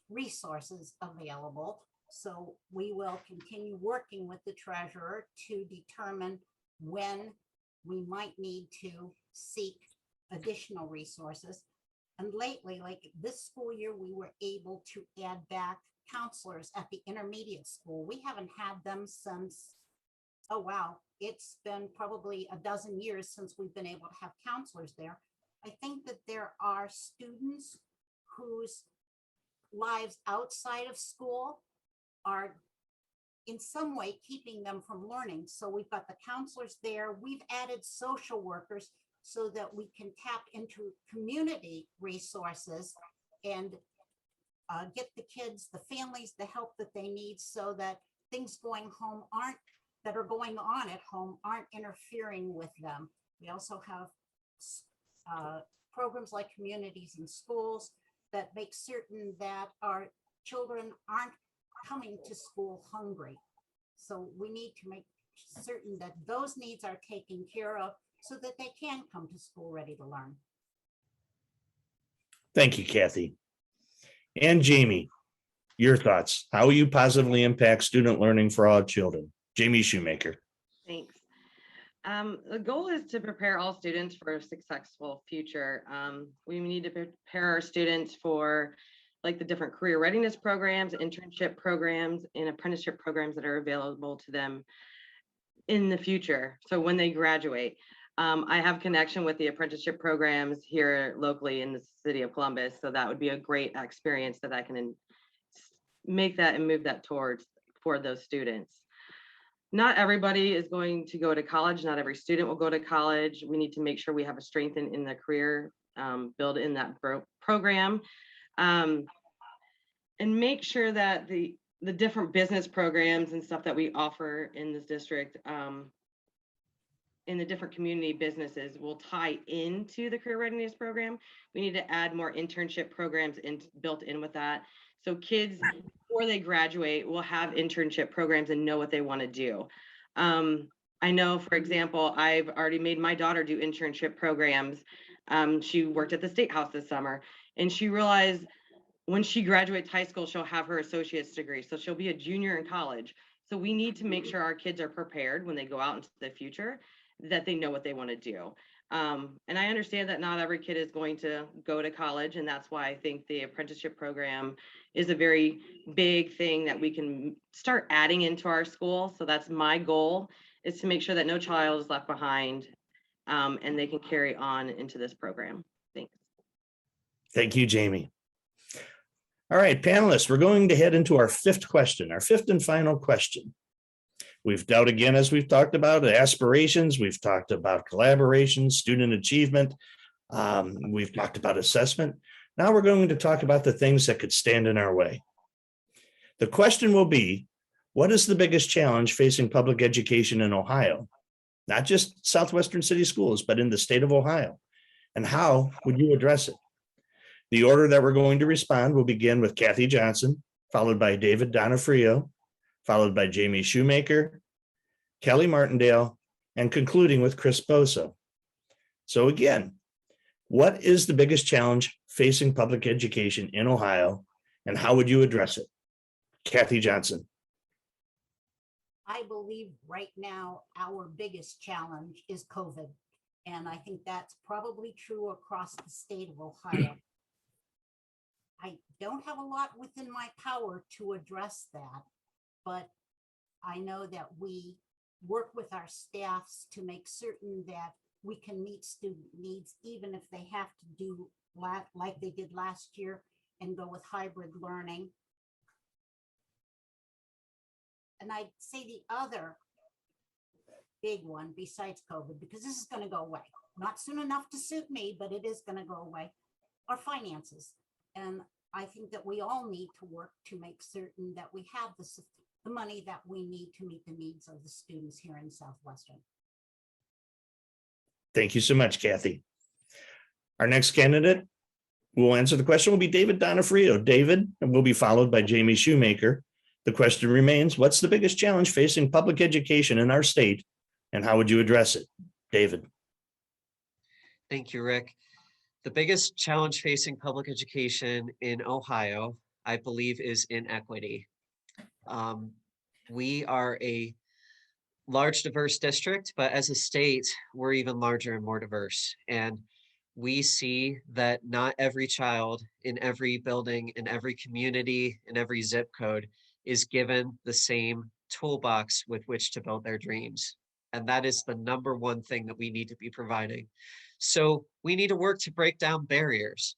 [SPEAKER 5] resources available. So we will continue working with the treasurer to determine when we might need to seek additional resources. And lately, like this school year, we were able to add back counselors at the intermediate school. We haven't had them since, oh wow, it's been probably a dozen years since we've been able to have counselors there. I think that there are students whose lives outside of school are in some way keeping them from learning. So we've got the counselors there. We've added social workers so that we can tap into community resources and get the kids, the families, the help that they need, so that things that are going on at home aren't interfering with them. We also have programs like Communities in Schools that make certain that our children aren't coming to school hungry. So we need to make certain that those needs are taken care of so that they can come to school ready to learn.
[SPEAKER 2] Thank you, Kathy. And Jamie, your thoughts. How will you positively impact student learning for all children? Jamie Shoemaker.
[SPEAKER 7] Thanks. The goal is to prepare all students for a successful future. We need to prepare our students for like the different career readiness programs, internship programs, and apprenticeship programs that are available to them in the future. So when they graduate, I have connection with the apprenticeship programs here locally in the city of Columbus. So that would be a great experience that I can make that and move that towards for those students. Not everybody is going to go to college. Not every student will go to college. We need to make sure we have a strength in the career, build in that program, and make sure that the different business programs and stuff that we offer in this district, in the different community businesses, will tie into the career readiness program. We need to add more internship programs built in with that. So kids, before they graduate, will have internship programs and know what they want to do. I know, for example, I've already made my daughter do internship programs. She worked at the State House this summer, and she realized when she graduates high school, she'll have her associate's degree. So she'll be a junior in college. So we need to make sure our kids are prepared when they go out into the future, that they know what they want to do. And I understand that not every kid is going to go to college. And that's why I think the apprenticeship program is a very big thing that we can start adding into our school. So that's my goal, is to make sure that no child is left behind, and they can carry on into this program. Thanks.
[SPEAKER 2] Thank you, Jamie. All right, panelists, we're going to head into our fifth question, our fifth and final question. We've dealt again, as we've talked about, aspirations. We've talked about collaboration, student achievement. We've talked about assessment. Now we're going to talk about the things that could stand in our way. The question will be, what is the biggest challenge facing public education in Ohio? Not just Southwestern City Schools, but in the state of Ohio. And how would you address it? The order that we're going to respond will begin with Kathy Johnson, followed by David Donofrio, followed by Jamie Shoemaker, Kelly Martindale, and concluding with Chris Boso. So again, what is the biggest challenge facing public education in Ohio, and how would you address it? Kathy Johnson.
[SPEAKER 5] I believe right now our biggest challenge is COVID. And I think that's probably true across the state of Ohio. I don't have a lot within my power to address that, but I know that we work with our staffs to make certain that we can meet student needs, even if they have to do like they did last year and go with hybrid learning. And I'd say the other big one besides COVID, because this is going to go away, not soon enough to suit me, but it is going to go away, are finances. And I think that we all need to work to make certain that we have the money that we need to meet the needs of the students here in Southwestern.
[SPEAKER 2] Thank you so much, Kathy. Our next candidate who will answer the question will be David Donofrio. David will be followed by Jamie Shoemaker. The question remains, what's the biggest challenge facing public education in our state, and how would you address it? David.
[SPEAKER 4] Thank you, Rick. The biggest challenge facing public education in Ohio, I believe, is inequity. We are a large, diverse district, but as a state, we're even larger and more diverse. And we see that not every child in every building, in every community, in every zip code is given the same toolbox with which to build their dreams. And that is the number one thing that we need to be providing. So we need to work to break down barriers.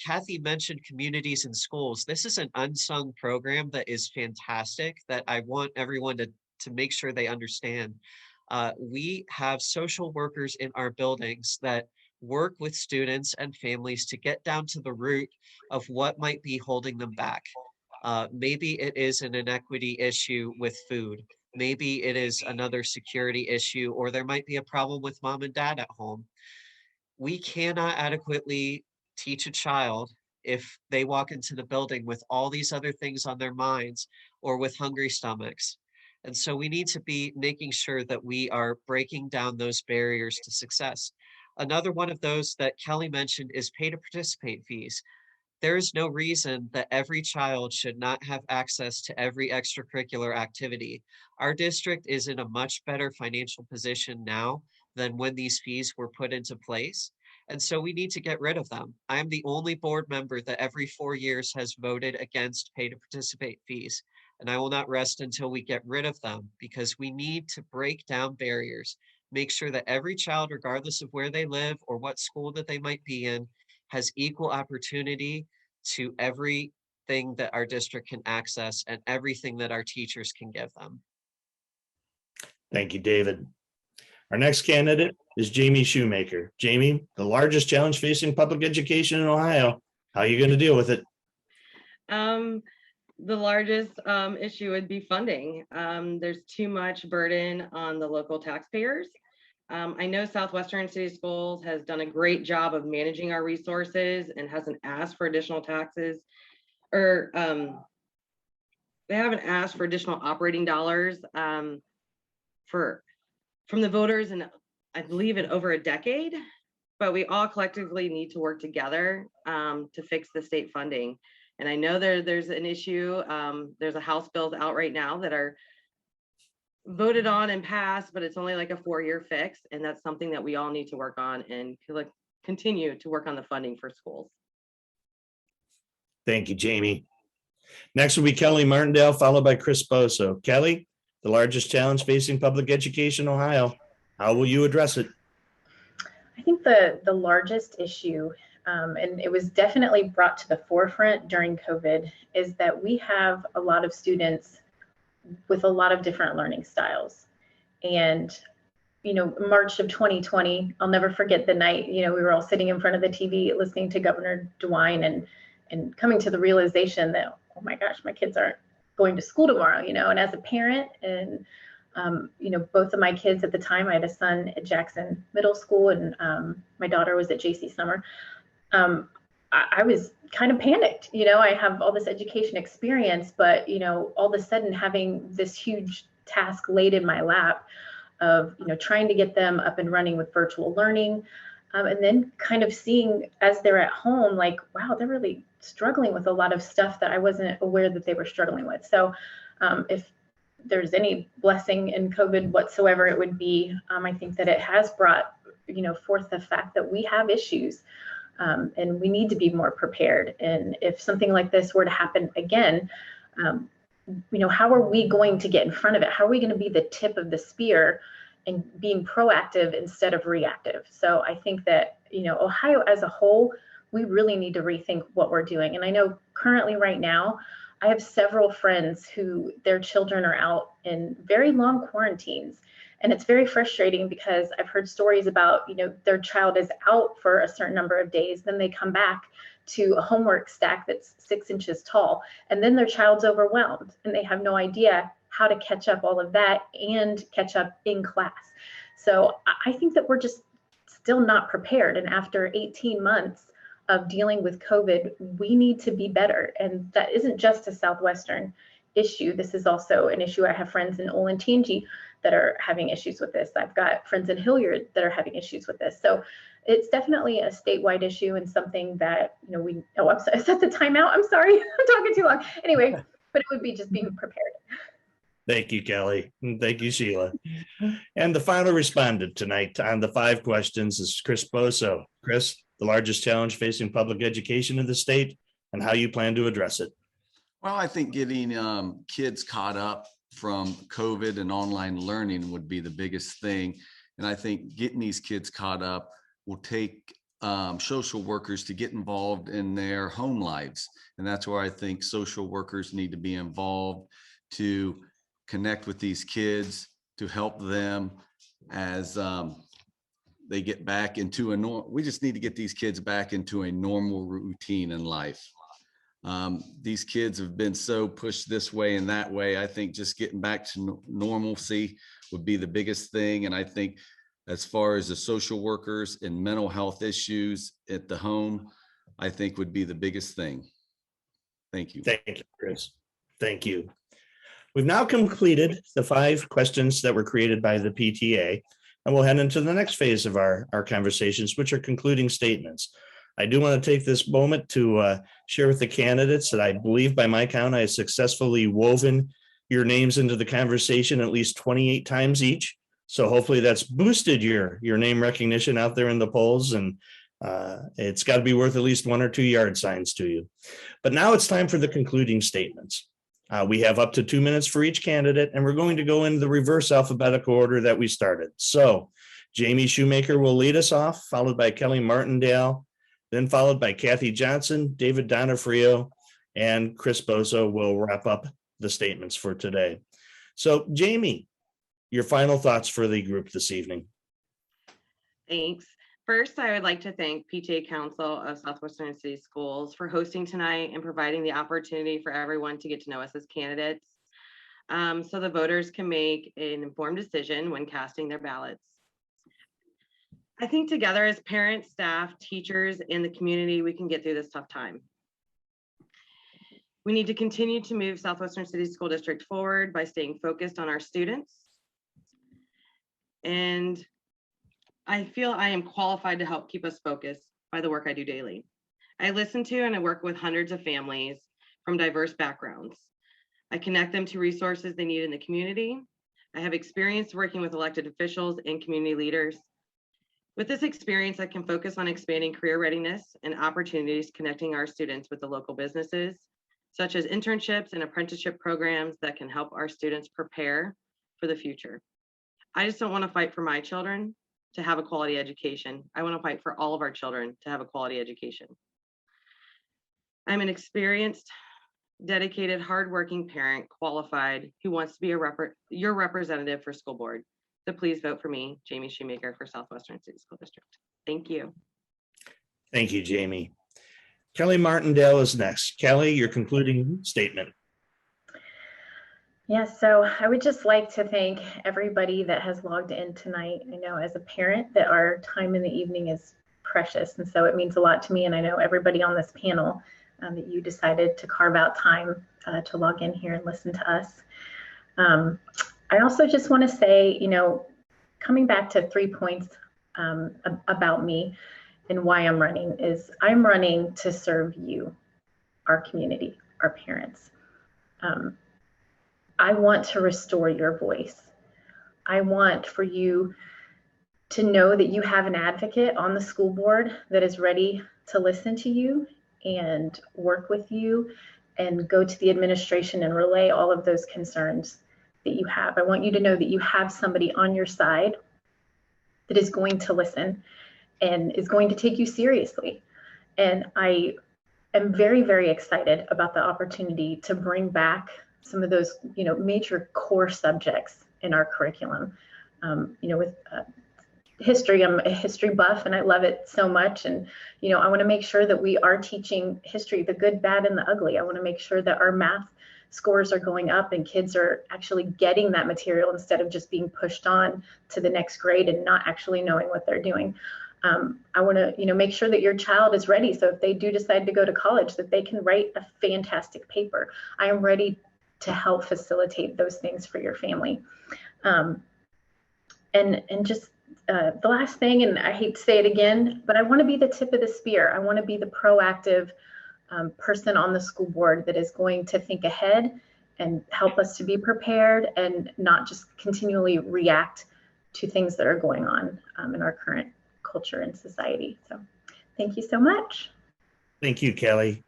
[SPEAKER 4] Kathy mentioned communities and schools. This is an unsung program that is fantastic that I want everyone to make sure they understand. We have social workers in our buildings that work with students and families to get down to the root of what might be holding them back. Maybe it is an inequity issue with food. Maybe it is another security issue, or there might be a problem with mom and dad at home. We cannot adequately teach a child if they walk into the building with all these other things on their minds or with hungry stomachs. And so we need to be making sure that we are breaking down those barriers to success. Another one of those that Kelly mentioned is pay to participate fees. There is no reason that every child should not have access to every extracurricular activity. Our district is in a much better financial position now than when these fees were put into place. And so we need to get rid of them. I am the only board member that every 4 years has voted against pay to participate fees. And I will not rest until we get rid of them, because we need to break down barriers, make sure that every child, regardless of where they live or what school that they might be in, has equal opportunity to everything that our district can access and everything that our teachers can give them.
[SPEAKER 2] Thank you, David. Our next candidate is Jamie Shoemaker. Jamie, the largest challenge facing public education in Ohio. How are you going to deal with it?
[SPEAKER 7] The largest issue would be funding. There's too much burden on the local taxpayers. I know Southwestern City Schools has done a great job of managing our resources and hasn't asked for additional taxes, or they haven't asked for additional operating dollars for from the voters in, I believe, in over a decade, but we all collectively need to work together to fix the state funding. And I know there's an issue. There's a House bills out right now that are voted on and passed, but it's only like a 4-year fix. And that's something that we all need to work on and continue to work on the funding for schools.
[SPEAKER 2] Thank you, Jamie. Next will be Kelly Martindale, followed by Chris Boso. Kelly, the largest challenge facing public education in Ohio. How will you address it?
[SPEAKER 6] I think the largest issue, and it was definitely brought to the forefront during COVID, is that we have a lot of students with a lot of different learning styles. And, March of 2020, I'll never forget the night, we were all sitting in front of the TV listening to Governor DeWine and coming to the realization that, oh my gosh, my kids aren't going to school tomorrow, and as a parent and both of my kids at the time, I had a son at Jackson Middle School and my daughter was at JC Summer. I was kind of panicked. I have all this education experience, but, all of a sudden having this huge task laid in my lap of, trying to get them up and running with virtual learning. And then kind of seeing as they're at home, like, wow, they're really struggling with a lot of stuff that I wasn't aware that they were struggling with. So if there's any blessing in COVID whatsoever, it would be, I think that it has brought, forth the fact that we have issues and we need to be more prepared. And if something like this were to happen again, how are we going to get in front of it? How are we going to be the tip of the spear and being proactive instead of reactive? So I think that, Ohio as a whole, we really need to rethink what we're doing. And I know currently right now, I have several friends who their children are out in very long quarantines. And it's very frustrating because I've heard stories about, their child is out for a certain number of days, then they come back to a homework stack that's 6 inches tall, and then their child's overwhelmed and they have no idea how to catch up all of that and catch up in class. So I think that we're just still not prepared. And after 18 months of dealing with COVID, we need to be better. And that isn't just a Southwestern issue. This is also an issue. I have friends in Olentangy that are having issues with this. I've got friends in Hilliard that are having issues with this. So it's definitely a statewide issue and something that, I'm sorry, is that the timeout? I'm sorry, I'm talking too long. Anyway, but it would be just being prepared.
[SPEAKER 2] Thank you, Kelly. And thank you, Sheila. And the final respondent tonight on the 5 questions is Chris Boso. Chris, the largest challenge facing public education in the state and how you plan to address it.
[SPEAKER 3] Well, I think getting kids caught up from COVID and online learning would be the biggest thing. And I think getting these kids caught up will take social workers to get involved in their home lives. And that's where I think social workers need to be involved to connect with these kids, to help them as they get back into we just need to get these kids back into a normal routine in life. These kids have been so pushed this way and that way. I think just getting back to normalcy would be the biggest thing. And I think as far as the social workers and mental health issues at the home, I think would be the biggest thing. Thank you.
[SPEAKER 2] Thank you, Chris. Thank you. We've now completed the 5 questions that were created by the PTA, and we'll head into the next phase of our conversations, which are concluding statements. I do want to take this moment to share with the candidates that I believe by my count, I have successfully woven your names into the conversation at least 28 times each. So hopefully that's boosted your name recognition out there in the polls, and it's got to be worth at least 1 or 2 yard signs to you. But now it's time for the concluding statements. We have up to 2 minutes for each candidate, and we're going to go in the reverse alphabetical order that we started. So Jamie Shoemaker will lead us off, followed by Kelly Martindale, then followed by Kathy Johnson, David Donofrio, and Chris Boso will wrap up the statements for today. So Jamie, your final thoughts for the group this evening.
[SPEAKER 7] Thanks. First, I would like to thank PTA Council of Southwestern City Schools for hosting tonight and providing the opportunity for everyone to get to know us as candidates, so the voters can make an informed decision when casting their ballots. I think together as parents, staff, teachers, and the community, we can get through this tough time. We need to continue to move Southwestern City School District forward by staying focused on our students, And I feel I am qualified to help keep us focused by the work I do daily. I listen to and I work with hundreds of families from diverse backgrounds. I connect them to resources they need in the community. I have experience working with elected officials and community leaders. With this experience, I can focus on expanding career readiness and opportunities connecting our students with the local businesses, such as internships and apprenticeship programs that can help our students prepare for the future. I just don't want to fight for my children to have a quality education. I want to fight for all of our children to have a quality education. I'm an experienced, dedicated, hardworking parent, qualified, who wants to be your representative for school board. So please vote for me, Jamie Shoemaker, for Southwestern City School District. Thank you.
[SPEAKER 2] Thank you, Jamie. Kelly Martindale is next. Kelly, your concluding statement.
[SPEAKER 6] Yes, so I would just like to thank everybody that has logged in tonight. I know as a parent that our time in the evening is precious, and so it means a lot to me, and I know everybody on this panel that you decided to carve out time to log in here and listen to us. I also just want to say, coming back to 3 points about me and why I'm running is I'm running to serve you, our community, our parents. I want to restore your voice. I want for you to know that you have an advocate on the school board that is ready to listen to you and work with you and go to the administration and relay all of those concerns that you have. I want you to know that you have somebody on your side that is going to listen and is going to take you seriously. And I am very, very excited about the opportunity to bring back some of those, major core subjects in our curriculum. With history, I'm a history buff and I love it so much. And, I want to make sure that we are teaching history, the good, bad, and the ugly. I want to make sure that our math scores are going up and kids are actually getting that material instead of just being pushed on to the next grade and not actually knowing what they're doing. I want to, make sure that your child is ready. So if they do decide to go to college, that they can write a fantastic paper. I am ready to help facilitate those things for your family. And just the last thing, and I hate to say it again, but I want to be the tip of the spear. I want to be the proactive person on the school board that is going to think ahead and help us to be prepared and not just continually react to things that are going on in our current culture and society. So thank you so much.
[SPEAKER 2] Thank you, Kelly.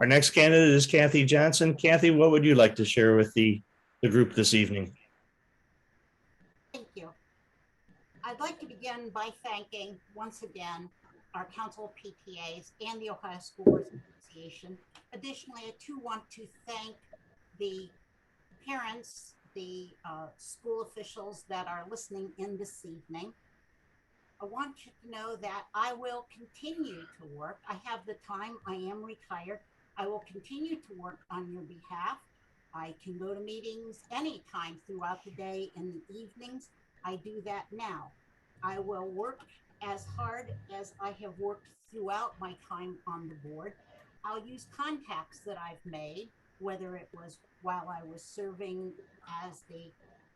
[SPEAKER 2] Our next candidate is Kathy Johnson. Kathy, what would you like to share with the group this evening?
[SPEAKER 5] Thank you. I'd like to begin by thanking once again our Council of PTAs and the Ohio School Boards Association. Additionally, I too want to thank the parents, the school officials that are listening in this evening. I want you to know that I will continue to work. I have the time. I am retired. I will continue to work on your behalf. I can go to meetings anytime throughout the day and the evenings. I do that now. I will work as hard as I have worked throughout my time on the board. I'll use contacts that I've made, whether it was while I was serving as the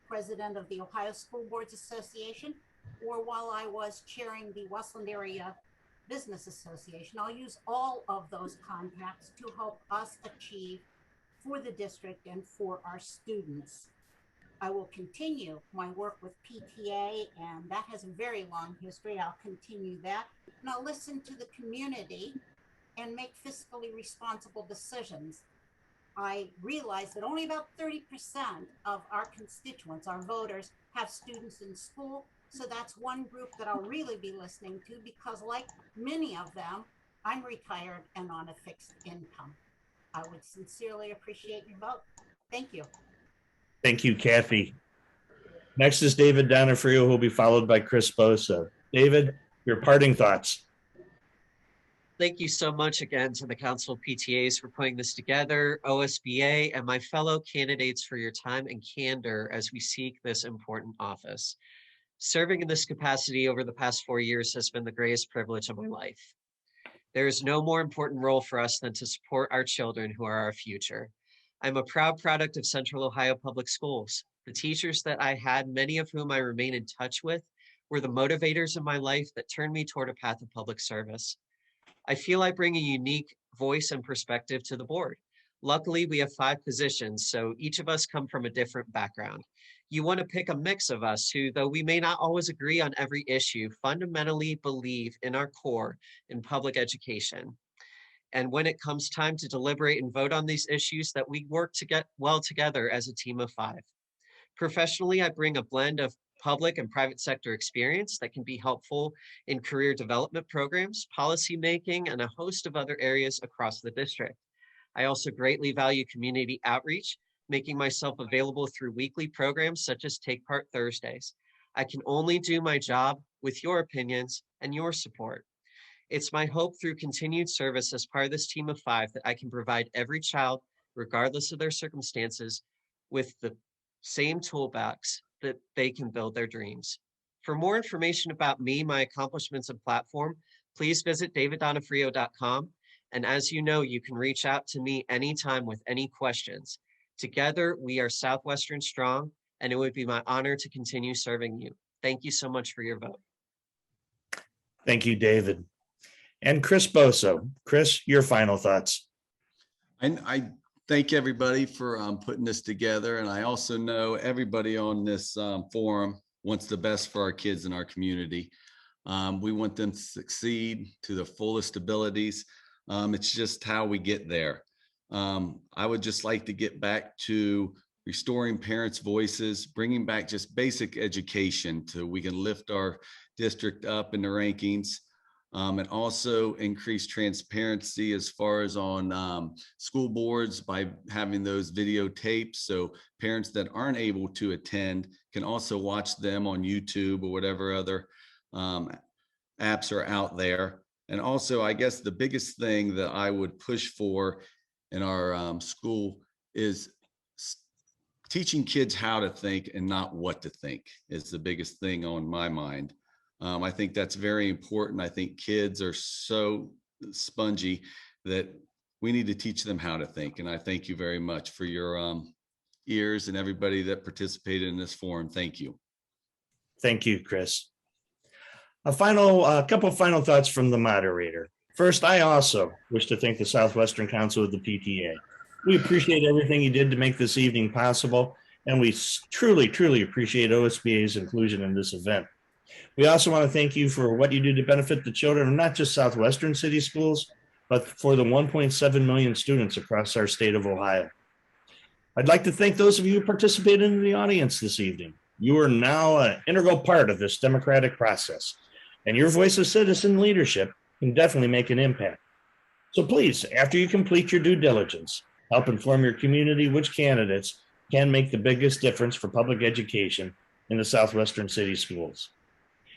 [SPEAKER 5] president of the Ohio School Boards Association or while I was chairing the Westland Area Business Association. I'll use all of those contacts to help us achieve for the district and for our students. I will continue my work with PTA, and that has a very long history. I'll continue that, and I'll listen to the community and make fiscally responsible decisions. I realize that only about 30% of our constituents, our voters, have students in school. So that's one group that I'll really be listening to because, like many of them, I'm retired and on a fixed income. I would sincerely appreciate your vote. Thank you.
[SPEAKER 2] Thank you, Kathy. Next is David Donofrio, who will be followed by Chris Bosa. David, your parting thoughts.
[SPEAKER 4] Thank you so much again to the Council of PTAs for putting this together, OSBA, and my fellow candidates for your time and candor as we seek this important office. Serving in this capacity over the past 4 years has been the greatest privilege of my life. There is no more important role for us than to support our children who are our future. I'm a proud product of Central Ohio Public Schools. The teachers that I had, many of whom I remain in touch with, were the motivators of my life that turned me toward a path of public service. I feel I bring a unique voice and perspective to the board. Luckily, we have 5 positions, so each of us come from a different background. You want to pick a mix of us who, though we may not always agree on every issue, fundamentally believe in our core in public education. And when it comes time to deliberate and vote on these issues, that we work to get well together as a team of 5. Professionally, I bring a blend of public and private sector experience that can be helpful in career development programs, policy making, and a host of other areas across the district. I also greatly value community outreach, making myself available through weekly programs such as Take Part Thursdays. I can only do my job with your opinions and your support. It's my hope through continued service as part of this team of 5 that I can provide every child, regardless of their circumstances, with the same toolbox that they can build their dreams. For more information about me, my accomplishments, and platform, please visit daviddonofrio.com. And as you know, you can reach out to me anytime with any questions. Together, we are Southwestern Strong, and it would be my honor to continue serving you. Thank you so much for your vote.
[SPEAKER 2] Thank you, David. And Chris Boso. Chris, your final thoughts.
[SPEAKER 3] I thank everybody for putting this together. And I also know everybody on this forum wants the best for our kids in our community. We want them to succeed to the fullest abilities. It's just how we get there. I would just like to get back to restoring parents' voices, bringing back just basic education to we can lift our district up in the rankings, and also increase transparency as far as on school boards by having those videotapes so parents that aren't able to attend can also watch them on YouTube or whatever other apps are out there. And also, I guess the biggest thing that I would push for in our school is teaching kids how to think and not what to think is the biggest thing on my mind. I think that's very important. I think kids are so spongy that we need to teach them how to think. And I thank you very much for your ears and everybody that participated in this forum. Thank you.
[SPEAKER 2] Thank you, Chris. A couple of final thoughts from the moderator. First, I also wish to thank the Southwestern Council of the PTA. We appreciate everything you did to make this evening possible, and we truly, truly appreciate OSBA's inclusion in this event. We also want to thank you for what you do to benefit the children of not just Southwestern City Schools, but for the 1.7 million students across our state of Ohio. I'd like to thank those of you who participated in the audience this evening. You are now an integral part of this democratic process, and your voice of citizen leadership can definitely make an impact. So please, after you complete your due diligence, help inform your community which candidates can make the biggest difference for public education in the Southwestern City Schools.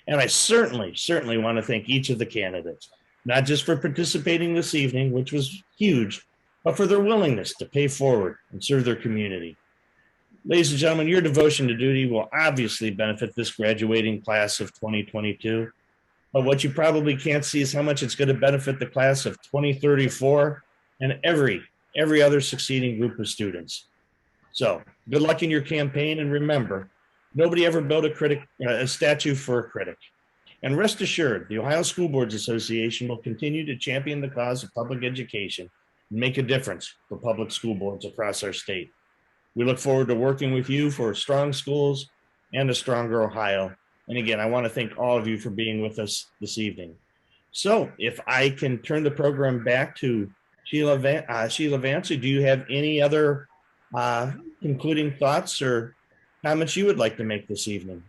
[SPEAKER 2] And I certainly want to thank each of the candidates, not just for participating this evening, which was huge, but for their willingness to pay forward and serve their community. Ladies and gentlemen, your devotion to duty will obviously benefit this graduating class of 2022. But what you probably can't see is how much it's going to benefit the class of 2034 and every other succeeding group of students. So good luck in your campaign, and remember, nobody ever built a statue for a critic. And rest assured, the Ohio School Boards Association will continue to champion the cause of public education and make a difference for public school boards across our state. We look forward to working with you for strong schools and a stronger Ohio. And again, I want to thank all of you for being with us this evening. So if I can turn the program back to Sheila Vance, do you have any other concluding thoughts or comments you would like to make this evening?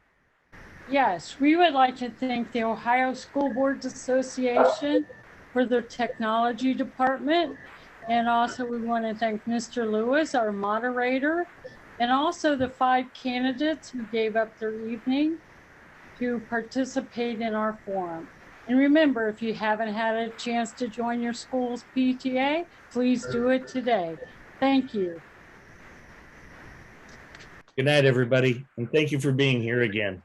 [SPEAKER 1] Yes, we would like to thank the Ohio School Boards Association for their technology department. And also we want to thank Mr. Lewis, our moderator, and also the 5 candidates who gave up their evening to participate in our forum. And remember, if you haven't had a chance to join your school's PTA, please do it today. Thank you.
[SPEAKER 2] Good night, everybody, and thank you for being here again.